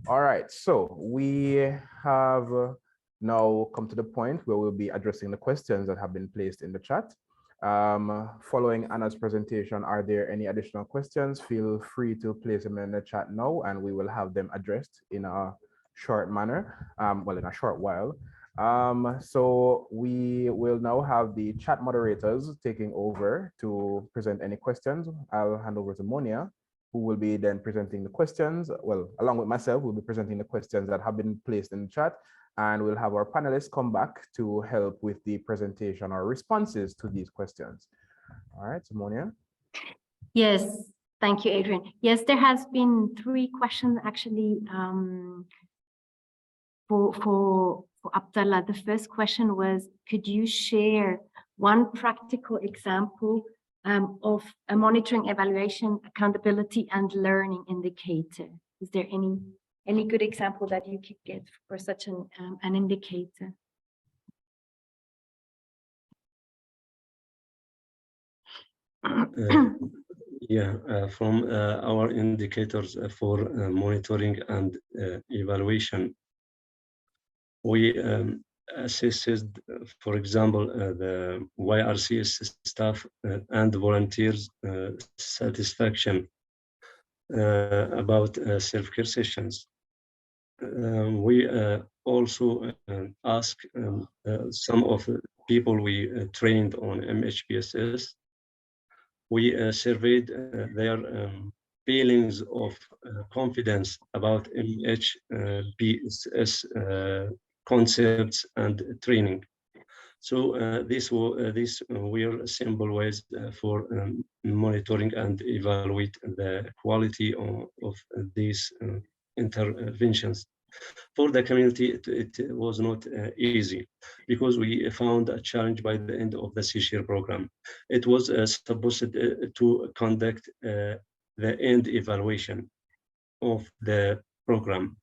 All right, so we have now come to the point where we'll be addressing the questions that have been placed in the chat. Following Anna's presentation, are there any additional questions? Feel free to place them in the chat now, and we will have them addressed in a short manner, well, in a short while. So we will now have the chat moderators taking over to present any questions. I'll hand over to Monia, who will be then presenting the questions. Well, along with myself, we'll be presenting the questions that have been placed in the chat, and we'll have our panelists come back to help with the presentation or responses to these questions. All right, so Monia. Yes, thank you, Adrian. Yes, there has been 3 questions actually for Abdallah. The first question was, could you share one practical example of a monitoring, evaluation, accountability, and learning indicator? Is there any good example that you could give for such an indicator? From our indicators for monitoring and evaluation, we assessed, for example, the YRCS staff and volunteers' satisfaction about self-care sessions. We also asked some of the people we trained on MHPSS. We surveyed their feelings of confidence about MHPSS concepts and training. So these were simple ways for monitoring and evaluate the quality of these interventions. For the community, it was not easy because we found a challenge by the end of the CSHARE program. It was supposed to conduct the end evaluation of the program.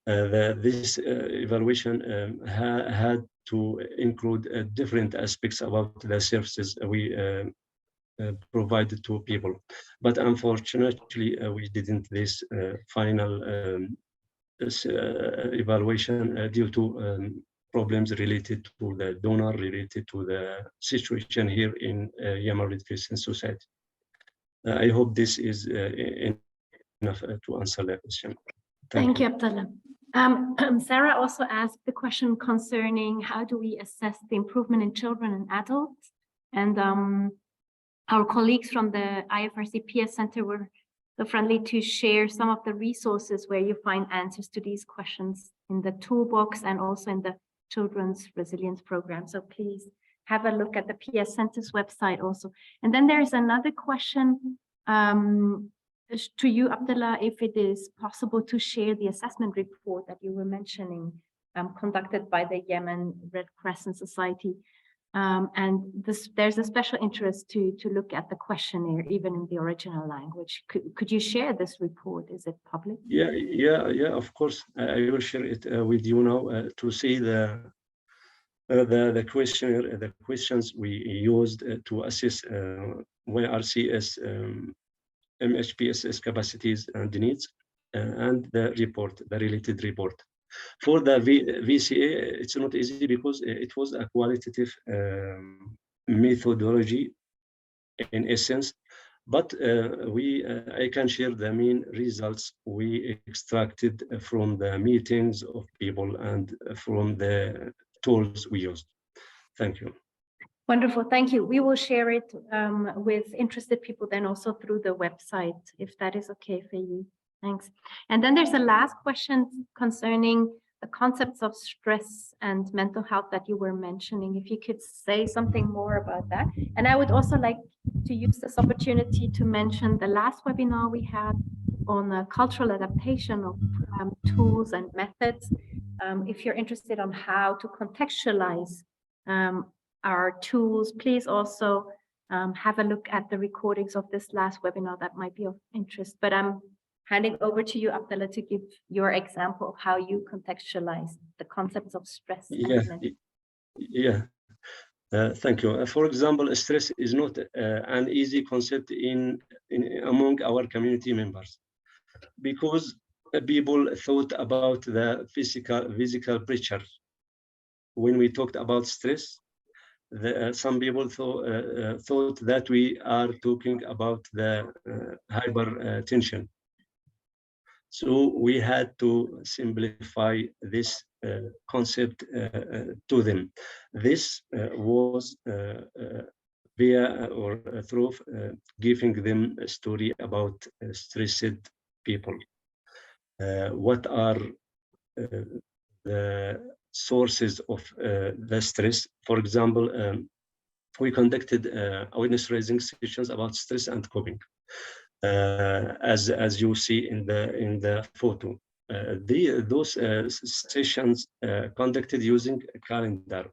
This evaluation had to include different aspects about the services we provided to people. But unfortunately, we didn't this final evaluation due to problems related to the donor, related to the situation here in Yemen Red Crescent Society. I hope this is enough to answer that question. Thank you, Abdullah. Sarah also asked the question concerning how do we assess the improvement in children and adults? And our colleagues from the IFRC PS Center were so friendly to share some of the resources where you find answers to these questions in the toolbox and also in the Children's Resilience Program. So please have a look at the PS Center's website also. And then there's another question to you, Abdullah, if it is possible to share the assessment report that you were mentioning, conducted by the Yemen Red Crescent Society. And there's a special interest to look at the questionnaire, even in the original language. Could you share this report? Is it public? Yeah, of course. I will share it with you now to see the questionnaire, the questions we used to assess YRCS MHPSS capacities and needs, and the report, the related report. For the VCA, it's not easy because it was a qualitative methodology in essence, but I can share the main results we extracted from the meetings of people and from the tools we used. Thank you. Wonderful, thank you. We will share it with interested people then also through the website, if that is okay for you. Thanks. And then there's a last question concerning the concepts of stress and mental health that you were mentioning. If you could say something more about that. And I would also like to use this opportunity to mention the last webinar we had on cultural adaptation of tools and methods. If you're interested on how to contextualize our tools, please also have a look at the recordings of this last webinar that might be of interest. But I'm handing over to you, Abdullah, to give your example of how you contextualize the concepts of stress. Thank you. For example, stress is not an easy concept among our community members, because people thought about the physical pressure. When we talked about stress, some people thought that we are talking about the hypertension. So we had to simplify this concept to them. This was via or through giving them a story about stressed people. What are the sources of the stress? For example, we conducted awareness raising sessions about stress and coping. As you see in the photo, those sessions conducted using a calendar.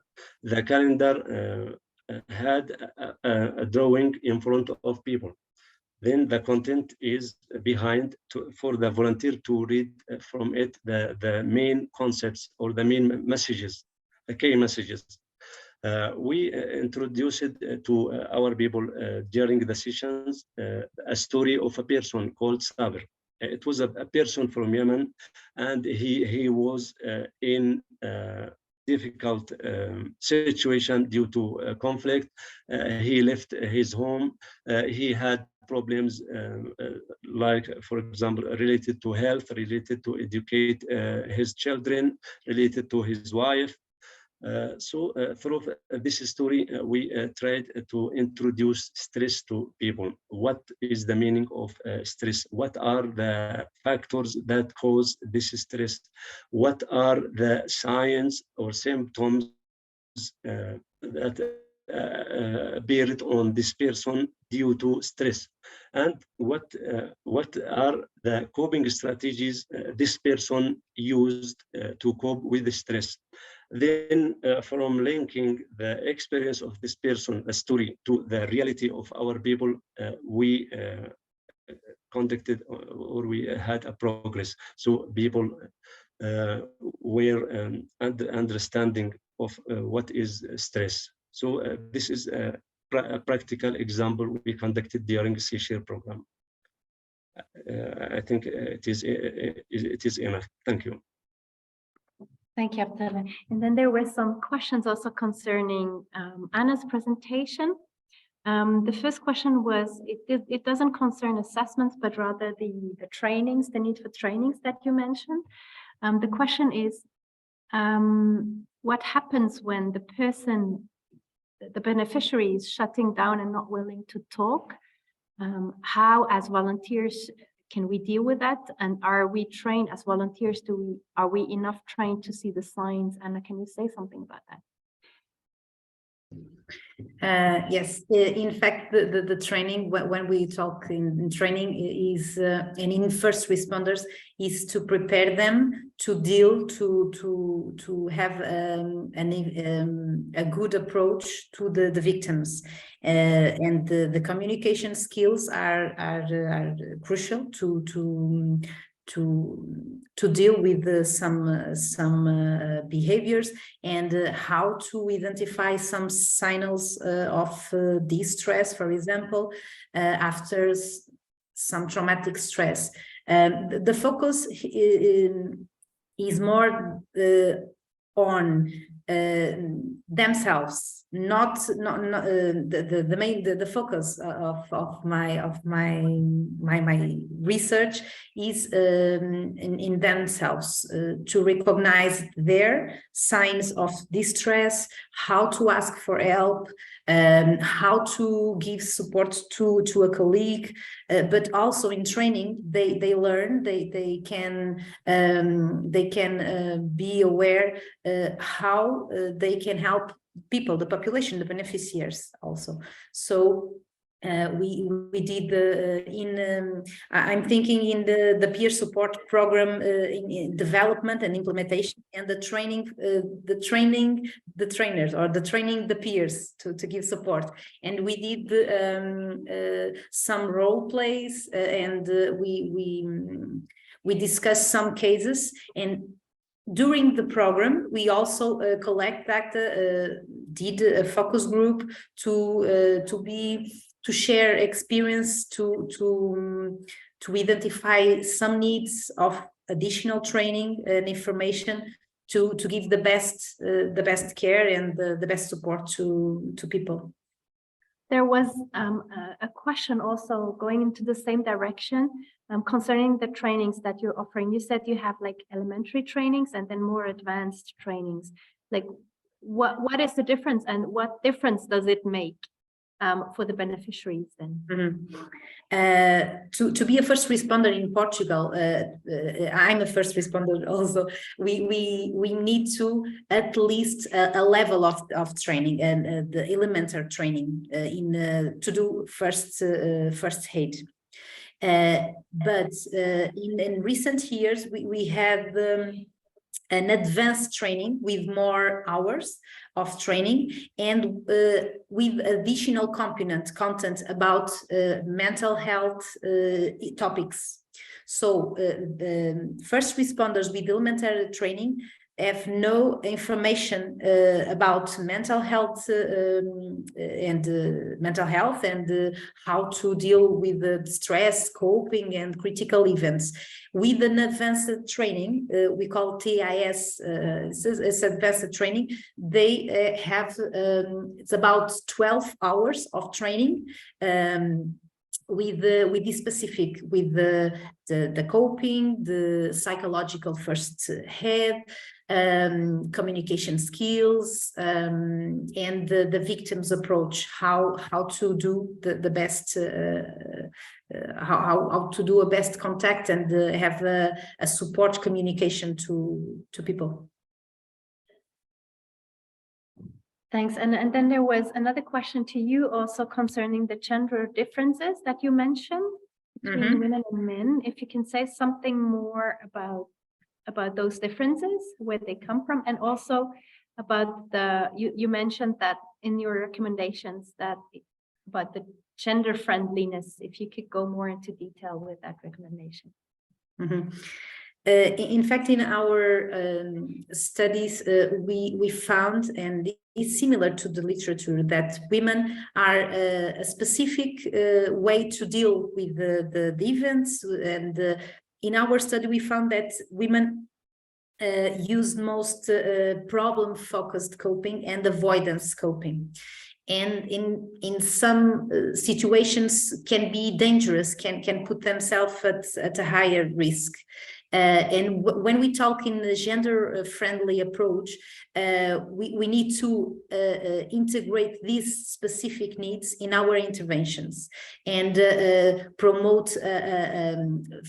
The calendar had a drawing in front of people. Then the content is behind for the volunteer to read from it the main concepts or the main messages, the key messages. We introduced to our people during the sessions a story of a person called Sabir. It was a person from Yemen, and he was in a difficult situation due to conflict. He left his home. He had problems like, for example, related to health, related to educate his children, related to his wife. Through this story, we tried to introduce stress to people. What is the meaning of stress? What are the factors that cause this stress? What are the signs or symptoms that appeared on this person due to stress? And what are the coping strategies this person used to cope with the stress? Then from linking the experience of this person, the story, to the reality of our people, we conducted or we had a progress. So people were understanding of what is stress. So this is a practical example we conducted during the C-Share program. I think it is enough. Thank you. Thank you, Abdullah. And then there were some questions also concerning Anna's presentation. The first question was, it doesn't concern assessments, but rather the trainings, the need for trainings that you mentioned. The question is, what happens when the person, the beneficiary, is shutting down and not willing to talk? How, as volunteers, can we deal with that? And are we trained as volunteers? Are we enough trained to see the signs? Anna, can you say something about that? Yes, in fact, the training, when we talk in training, is and in first responders, is to prepare them to deal, to have a good approach to the victims, and the communication skills are crucial to deal with some behaviors, and how to identify some signals of distress, for example, after some traumatic stress. The focus is more on themselves, not the focus of my research is in themselves, to recognize their signs of distress, how to ask for help, how to give support to a colleague, but also in training they learn, they can be aware how they can help people, the population, the beneficiaries also. So we did I'm thinking in the peer support program, in development and implementation, and the training the trainers, or the training the peers to give support. And we did some role plays, and we discussed some cases. And during the program, we also did a focus group to share experience, to identify some needs of additional training and information to give the best care and the best support to people. There was a question also going into the same direction concerning the trainings that you're offering. You said you have like elementary trainings and then more advanced trainings. Like, what is the difference, and what difference does it make for the beneficiaries then? To be a first responder in Portugal, I'm a first responder also, we need to at least a level of training, and the elementary training to do first aid. But in recent years, we have an advanced training with more hours of training, and with additional content about mental health topics. So first responders with elementary training have no information about mental health and how to deal with the stress, coping, and critical events. With an advanced training, we call TIS, it's advanced training. They have it's about 12 hours of training. With this specific, with the coping, the psychological first aid, communication skills, and the victim's approach, how to do the best, how to do a best contact and have a support communication to people. Thanks. And then there was another question to you also concerning the gender differences that you mentioned between women and men. If you can say something more about those differences, where they come from, and also about you mentioned that in your recommendations that about the gender friendliness, if you could go more into detail with that recommendation. In fact, in our studies, we found, and it's similar to the literature, that women are a specific way to deal with the events. And in our study, we found that women use most problem-focused coping and avoidance coping. And in some situations can be dangerous, can put themselves at a higher risk. And when we talk in the gender-friendly approach, we need to integrate these specific needs in our interventions and promote,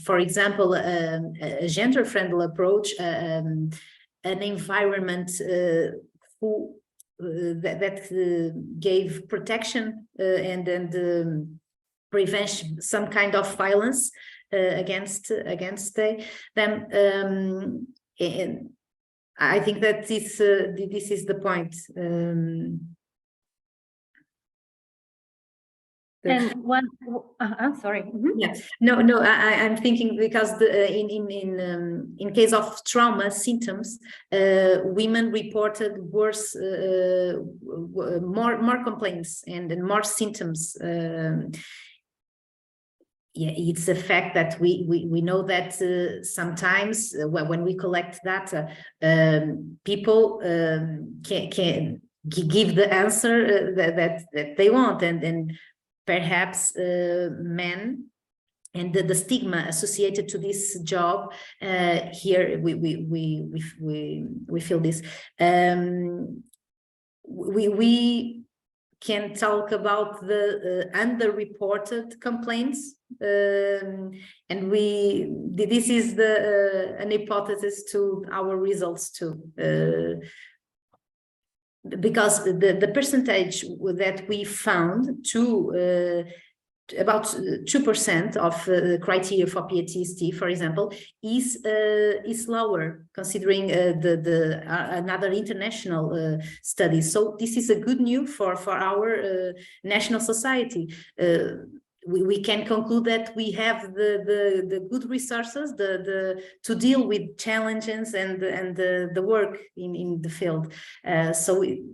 for example, a gender-friendly approach, an environment that gave protection and prevention, some kind of violence against them. And I think that this is the point. And one, sorry. Yeah, no. I'm thinking because in case of trauma symptoms, women reported worse, more complaints and more symptoms. Yeah, it's a fact that we know that sometimes when we collect data, people can give the answer that they want, and perhaps men and the stigma associated to this job here we feel this. We can talk about the underreported complaints, and this is an hypothesis to our results too, because the percentage that we found to about 2% of criteria for PTSD, for example, is lower considering another international study. So this is a good news for our national society. We can conclude that we have the good resources to deal with challenges and the work in the field. So we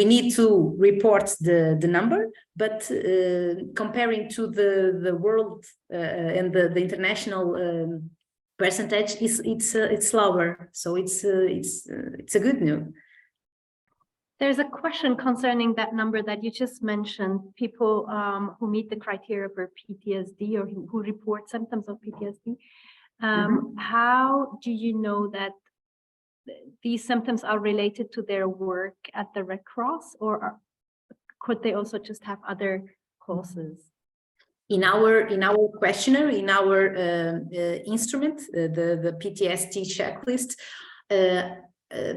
need to report the number, but comparing to the world and the international percentage, it's lower. So it's a good news. There's a question concerning that number that you just mentioned, people who meet the criteria for PTSD or who report symptoms of PTSD. How do you know that these symptoms are related to their work at the Red Cross, or could they also just have other causes? In our questionnaire, in our instrument, the PTSD checklist,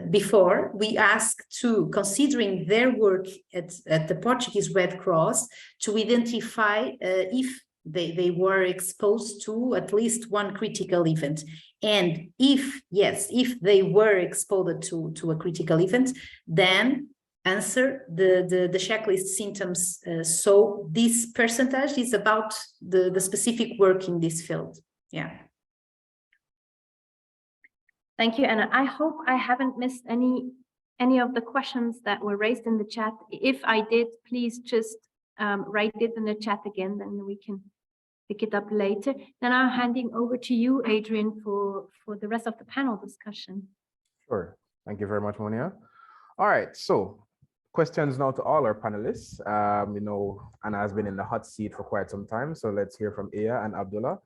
before we asked to, considering their work at the Portuguese Red Cross, to identify if they were exposed to at least one critical event. And if they were exposed to a critical event, then answer the checklist symptoms. So this percentage is about the specific work in this field. Yeah. Thank you, and I hope I haven't missed any of the questions that were raised in the chat. If I did, please just write it in the chat again, then we can pick it up later. Then I'm handing over to you, Adrian, for the rest of the panel discussion. Sure. Thank you very much, Monia. All right, so questions now to all our panelists. Anna has been in the hot seat for quite some time, so let's hear from Aya and Abdullah.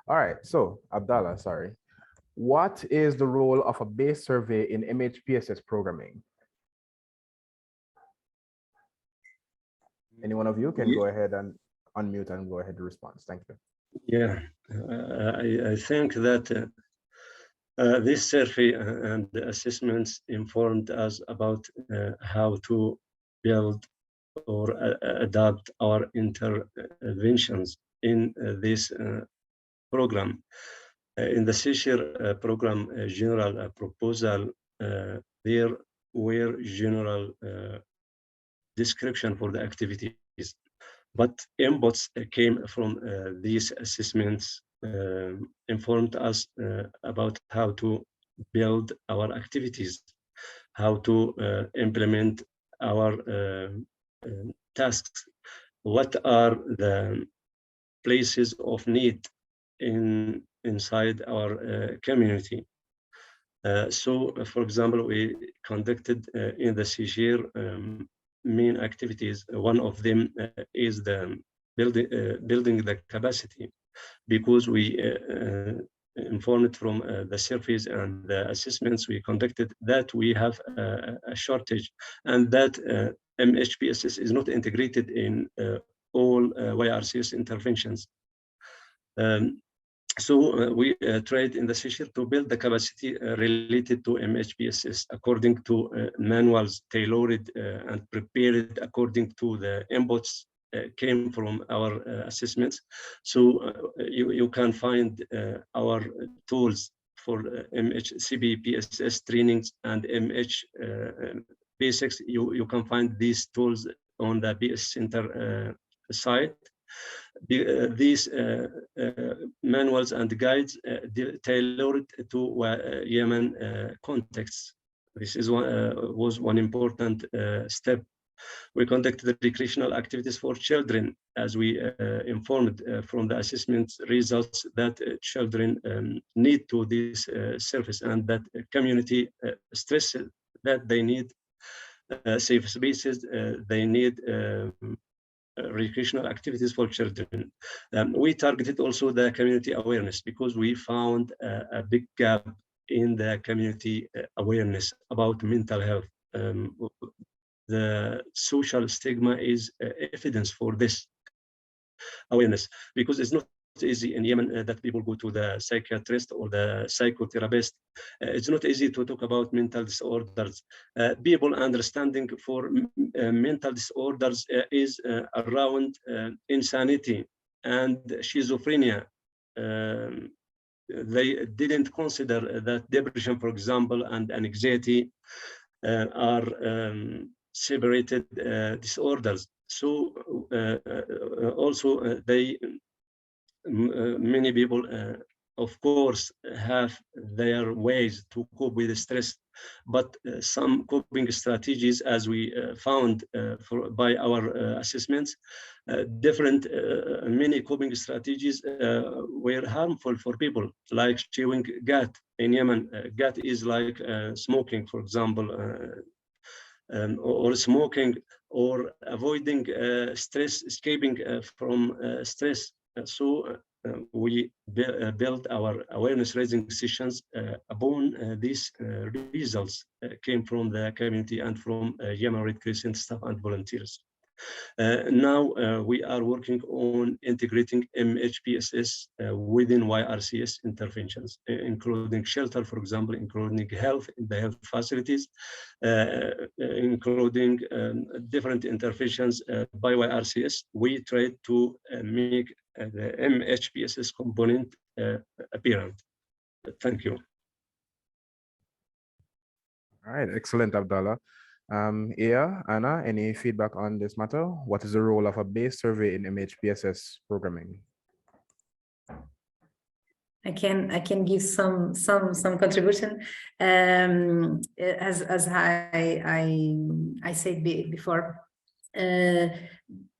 All right, so Abdallah, sorry. What is the role of a base survey in MHPSS programming? Any one of you can go ahead and unmute and go ahead to response. Thank you. Yeah, I think that this survey and the assessments informed us about how to build or adapt our interventions in this program. In the CSHIR program general proposal, there were general description for the activities, but inputs came from these assessments, informed us about how to build our activities, how to implement our tasks, what are the places of need inside our community. So, for example, we conducted in the CSHIR main activities. One of them is the building the capacity, because we informed from the surveys and the assessments we conducted that we have a shortage, and that MHPSS is not integrated in all YRCS interventions. So we tried in the CSHIR to build the capacity related to MHPSS according to manuals tailored and prepared according to the inputs came from our assessments. So you can find our tools for MHPSS trainings and MHPSS. You can find these tools on the BS Center site. These manuals and guides tailored to Yemen contexts. This is was one important step. We conducted recreational activities for children, as we informed from the assessment results that children need to this service, and that community stresses that they need safe spaces, they need recreational activities for children. We targeted also the community awareness, because we found a big gap in the community awareness about mental health. The social stigma is evidence for this awareness, because it's not easy in Yemen that people go to the psychiatrist or the psychotherapist. It's not easy to talk about mental disorders. People understanding for mental disorders is around insanity and schizophrenia. They didn't consider that depression, for example, and anxiety are separated disorders. So also many people, of course, have their ways to cope with the stress, but some coping strategies, as we found by our assessments, many coping strategies were harmful for people, like chewing gum. In Yemen, gum is like smoking, for example, or smoking, or avoiding stress, escaping from stress. So we built our awareness raising sessions upon these results came from the community and from Yemen Red Crescent staff and volunteers. Now we are working on integrating MHPSS within YRCS interventions, including shelter, for example, including health in the health facilities, including different interventions by YRCS. We try to make the MHPSS component apparent. Thank you. All right, excellent, Abdallah. Iya, Anna, any feedback on this matter? What is the role of a base survey in MHPSS programming? I can give some contribution. As I said before,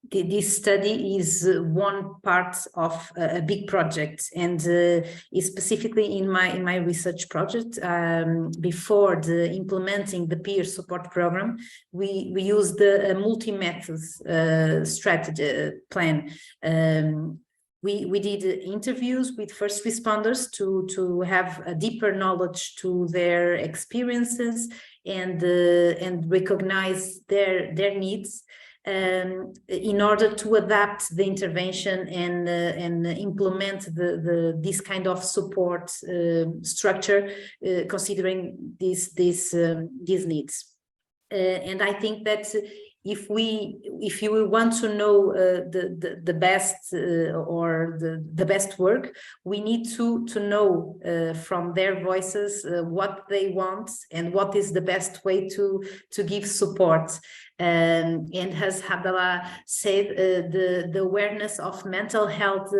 this study is one part of a big project, and is specifically in my research project. Before implementing the peer support program, we used a multi-method strategy plan. we did interviews with first responders to have a deeper knowledge to their experiences and recognize their needs in order to adapt the intervention and implement this kind of support structure, considering these needs. And I think that if you want to know the best or the best work, we need to know from their voices what they want and what is the best way to give support. And as Abdallah said, the awareness of mental health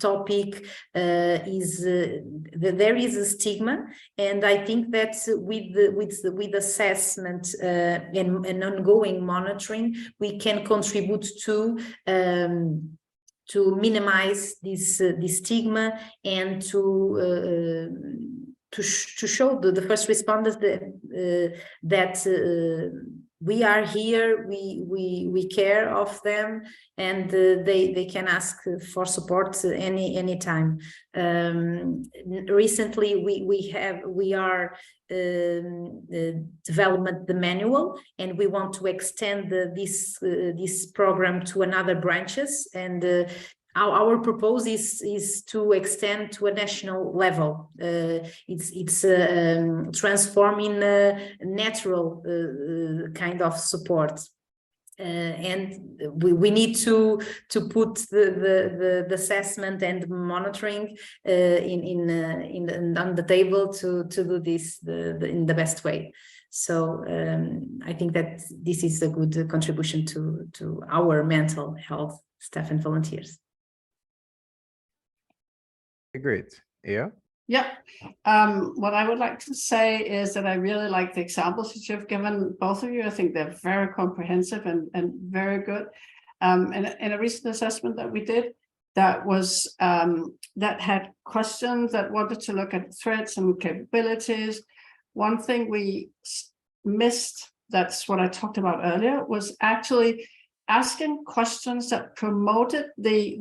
topic is there is a stigma, and I think that with assessment and ongoing monitoring, we can contribute to minimize this stigma and to show the first responders that we are here, we care of them, and they can ask for support any time. Recently, we are developing the manual, and we want to extend this program to another branches, and our proposal is to extend to a national level. It's transforming natural kind of support. And we need to put the assessment and monitoring on the table to do this in the best way. So I think that this is a good contribution to our mental health staff and volunteers. Great. Yeah. Yeah. What I would like to say is that I really like the examples that you've given, both of you. I think they're very comprehensive and very good. In a recent assessment that we did, that was that had questions that wanted to look at threats and capabilities. One thing we missed, that's what I talked about earlier, was actually asking questions that promoted the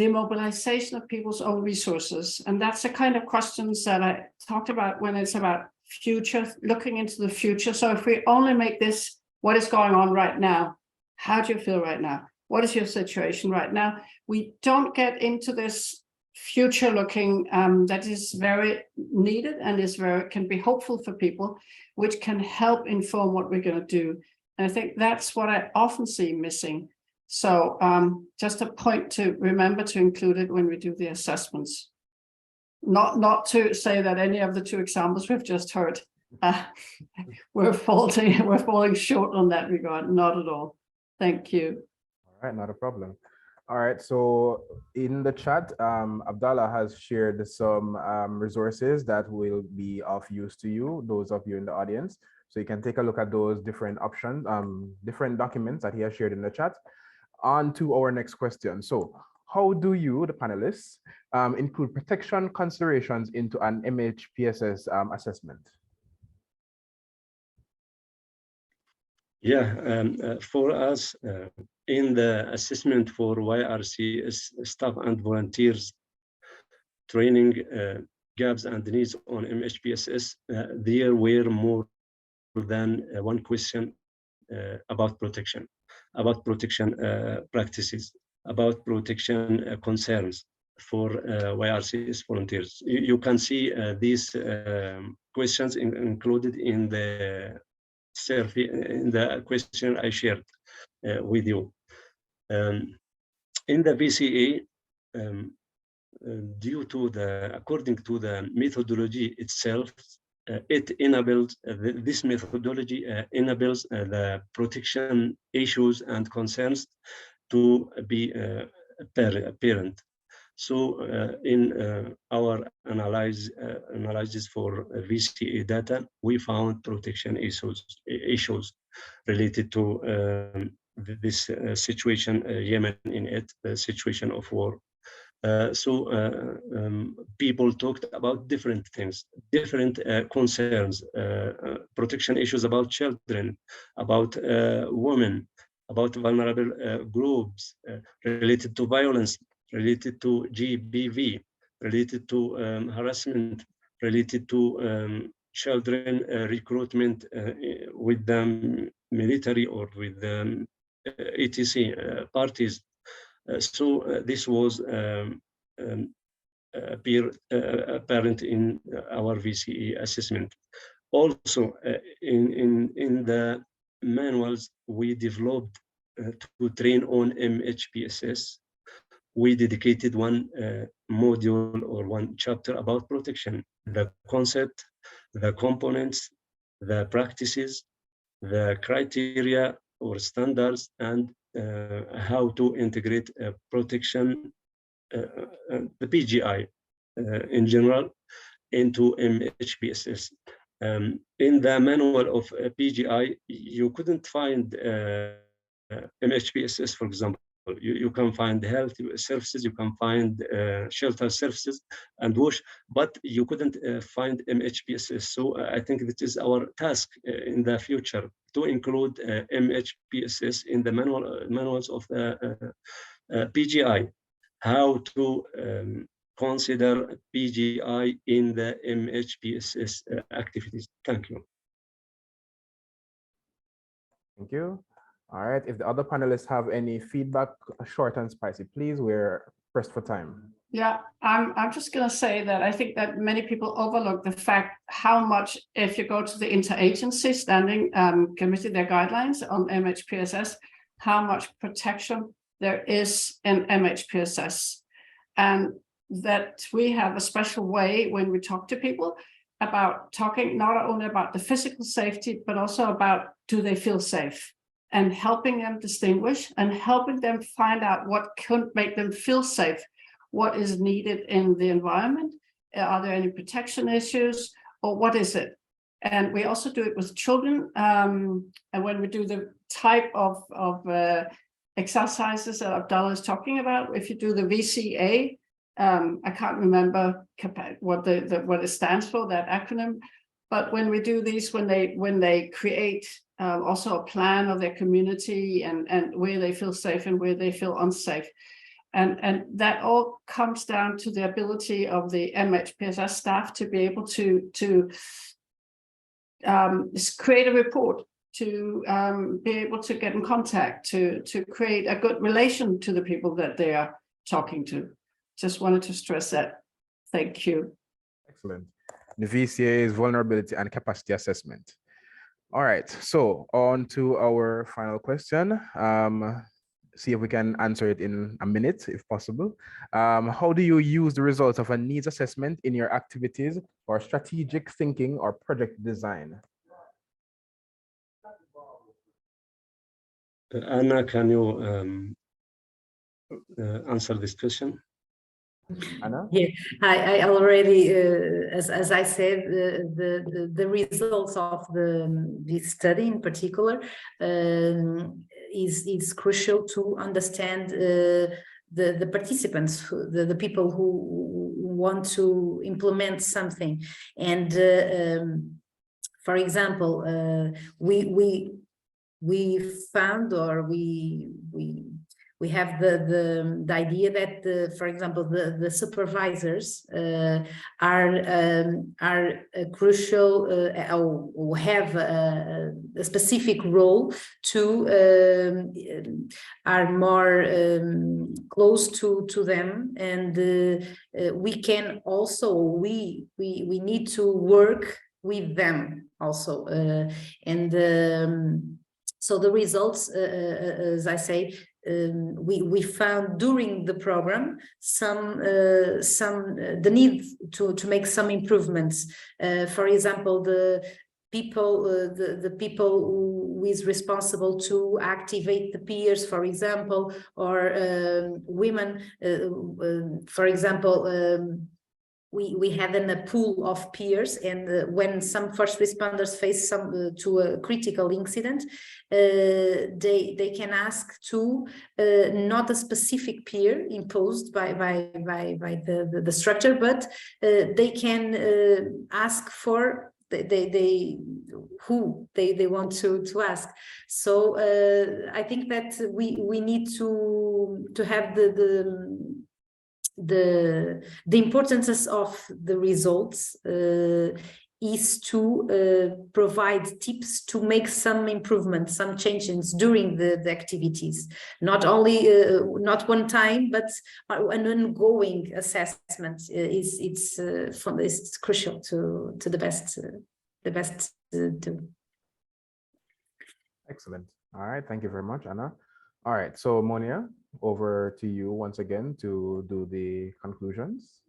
mobilization of people's own resources. And that's the kind of questions that I talked about when it's about future, looking into the future. So if we only make this, what is going on right now? How do you feel right now? What is your situation right now? We don't get into this future looking that is very needed and can be hopeful for people, which can help inform what we're going to do. And I think that's what I often see missing. So just a point to remember to include it when we do the assessments. Not to say that any of the two examples we've just heard we're falling short on that regard. Not at all. Thank you. All right, not a problem. All right, so in the chat, Abdallah has shared some resources that will be of use to you, those of you in the audience. So you can take a look at those different options, different documents that he has shared in the chat. On to our next question. So how do you, the panelists, include protection considerations into an MHPSS assessment? Yeah, for us, in the assessment for YRCS staff and volunteers, training gaps and needs on MHPSS, there were more than one question about protection practices, about protection concerns for YRCS volunteers. You can see these questions included in the survey, in the question I shared with you. In the VCA, according to the methodology itself, it enables this methodology enables the protection issues and concerns to be apparent. So in our analysis for VCA data, we found protection issues related to this situation, Yemen in it, the situation of war. People talked about different things, different concerns, protection issues about children, about women, about vulnerable groups related to violence, related to GBV, related to harassment, related to children recruitment with the military or with the etc. Parties. So this was apparent in our VCE assessment. Also, in the manuals we developed to train on MHPSS, we dedicated one module or one chapter about protection, the concept, the components, the practices, the criteria or standards, and how to integrate protection, the PGI in general, into MHPSS. In the manual of PGI, you couldn't find MHPSS, for example. You can find health services, you can find shelter services and WASH, but you couldn't find MHPSS. So I think this is our task in the future, to include MHPSS in the manuals of PGI, how to consider PGI in the MHPSS activities. Thank you. Thank you. All right, if the other panelists have any feedback, short and spicy, please, we're pressed for time. Yeah, I'm just going to say that I think that many people overlook the fact how much, if you go to the interagency standing committee, their guidelines on MHPSS, how much protection there is in MHPSS. And that we have a special way when we talk to people about talking not only about the physical safety, but also about, do they feel safe? And helping them distinguish and helping them find out what could make them feel safe, what is needed in the environment, are there any protection issues, or what is it? And we also do it with children. And when we do the type of exercises that Abdallah is talking about, if you do the VCA, I can't remember what it stands for, that acronym, but when we do these, when they create also a plan of their community and where they feel safe and where they feel unsafe. And that all comes down to the ability of the MHPSS staff to be able to create a report, to be able to get in contact, to create a good relation to the people that they are talking to. Just wanted to stress that. Thank you. Excellent. The VCA is vulnerability and capacity assessment. All right, so on to our final question. See if we can answer it in a minute, if possible. How do you use the results of a needs assessment in your activities or strategic thinking or project design? Anna, can you answer this question? Anna? Yeah, I already, as I said, the results of this study in particular is crucial to understand the participants, the people who want to implement something. And for example, we found, or we have the idea that, for example, the supervisors are crucial, or have a specific role to are more close to them, and we can also we need to work with them also, and so the results, as I say, we found during the program the need to make some improvements. For example, the people who is responsible to activate the peers, for example, or women, for example. We had a pool of peers, and when some first responders face to a critical incident, they can ask to not a specific peer imposed by the structure, but they can ask for who they want to ask. So I think that we need to have the importance of the results is to provide tips to make some improvements, some changes during the activities, not only not one time, but an ongoing assessment it's crucial to the best do. Excellent. All right, thank you very much, Anna. All right, so Monia, over to you once again to do the conclusions.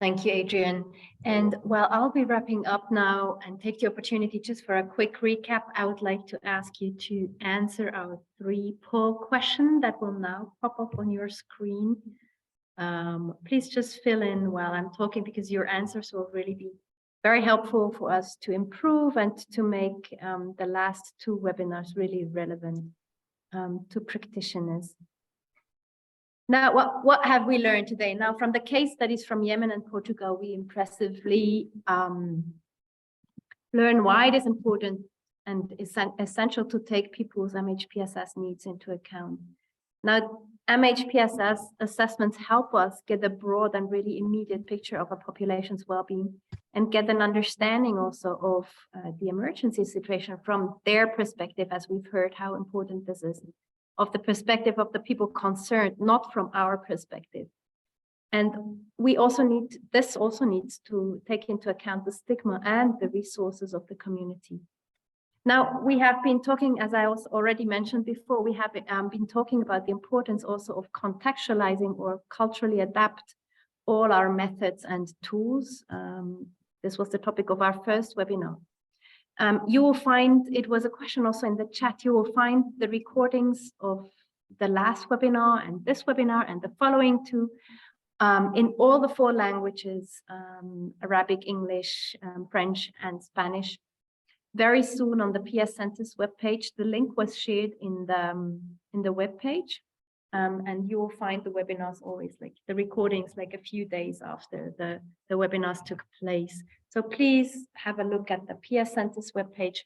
Thank you, Adrian. And while I'll be wrapping up now and take the opportunity just for a quick recap, I would like to ask you to answer our 3 poll question that will now pop up on your screen. Please just fill in while I'm talking, because your answers will really be very helpful for us to improve and to make the last 2 webinars really relevant to practitioners. Now, what have we learned today? Now, from the case studies from Yemen and Portugal, we impressively learn why it is important and essential to take people's MHPSS needs into account. Now, MHPSS assessments help us get a broad and really immediate picture of a population's well-being and get an understanding also of the emergency situation from their perspective, as we've heard how important this is, of the perspective of the people concerned, not from our perspective. And this also needs to take into account the stigma and the resources of the community. Now, we have been talking, as I also already mentioned before, we have been talking about the importance also of contextualizing or culturally adapt all our methods and tools. This was the topic of our first webinar. You will find, it was a question also in the chat, you will find the recordings of the last webinar and this webinar and the following 2 in all the 4 languages, Arabic, English, French, and Spanish. Very soon on the PS Center's webpage, the link was shared in the webpage, and you will find the webinars always, like the recordings, like a few days after the webinars took place. So please have a look at the PS Center's webpage.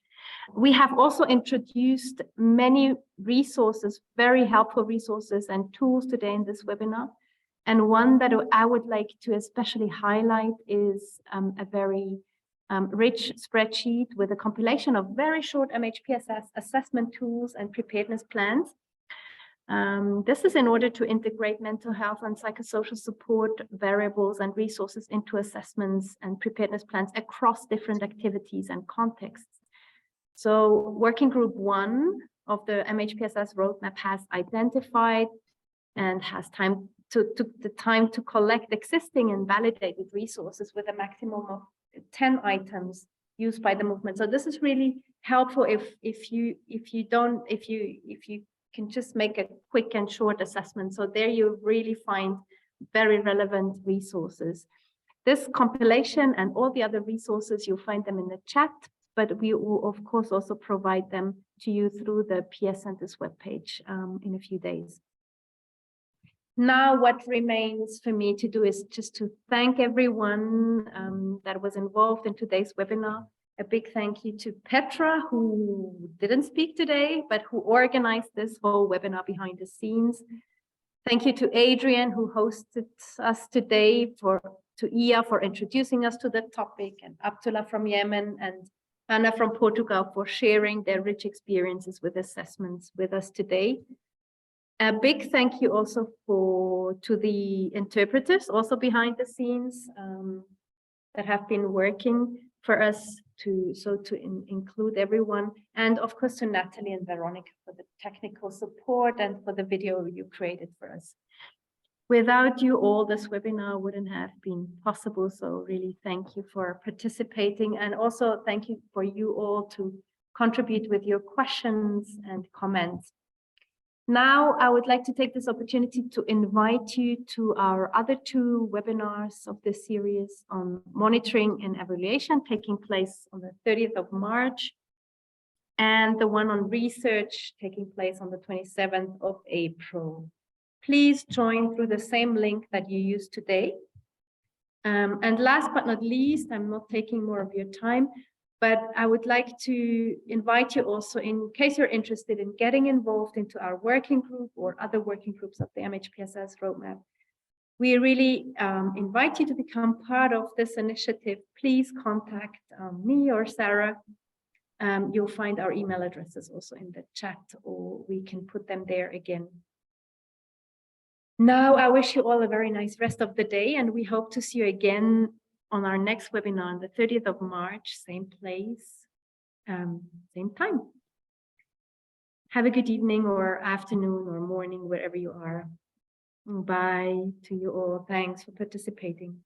We have also introduced many resources, very helpful resources and tools today in this webinar. And one that I would like to especially highlight is a very rich spreadsheet with a compilation of very short MHPSS assessment tools and preparedness plans. This is in order to integrate mental health and psychosocial support variables and resources into assessments and preparedness plans across different activities and contexts. So working group 1 of the MHPSS roadmap has identified and has took the time to collect existing and validated resources with a maximum of 10 items used by the movement. So this is really helpful if you can just make a quick and short assessment. So there you really find very relevant resources. This compilation and all the other resources, you'll find them in the chat, but we will of course also provide them to you through the PS Center's webpage in a few days. Now, what remains for me to do is just to thank everyone that was involved in today's webinar. A big thank you to Petra, who didn't speak today, but who organized this whole webinar behind the scenes. Thank you to Adrian, who hosted us today, to Ia for introducing us to the topic, and Abdullah from Yemen and Anna from Portugal for sharing their rich experiences with assessments with us today. A big thank you also to the interpreters, also behind the scenes, that have been working for us to include everyone, and of course to Natalie and Veronica for the technical support and for the video you created for us. Without you all, this webinar wouldn't have been possible, so really thank you for participating, and also thank you for you all to contribute with your questions and comments. Now, I would like to take this opportunity to invite you to our other 2 webinars of this series on monitoring and evaluation, taking place on the 30th of March, and the one on research taking place on the 27th of April. Please join through the same link that you used today. And last but not least, I'm not taking more of your time, but I would like to invite you also, in case you're interested in getting involved into our working group or other working groups of the MHPSS roadmap. We really invite you to become part of this initiative. Please contact me or Sarah. You'll find our email addresses also in the chat, or we can put them there again. Now, I wish you all a very nice rest of the day, and we hope to see you again on our next webinar on the 30th of March, same place, same time. Have a good evening or afternoon or morning, wherever you are. Bye to you all. Thanks for participating.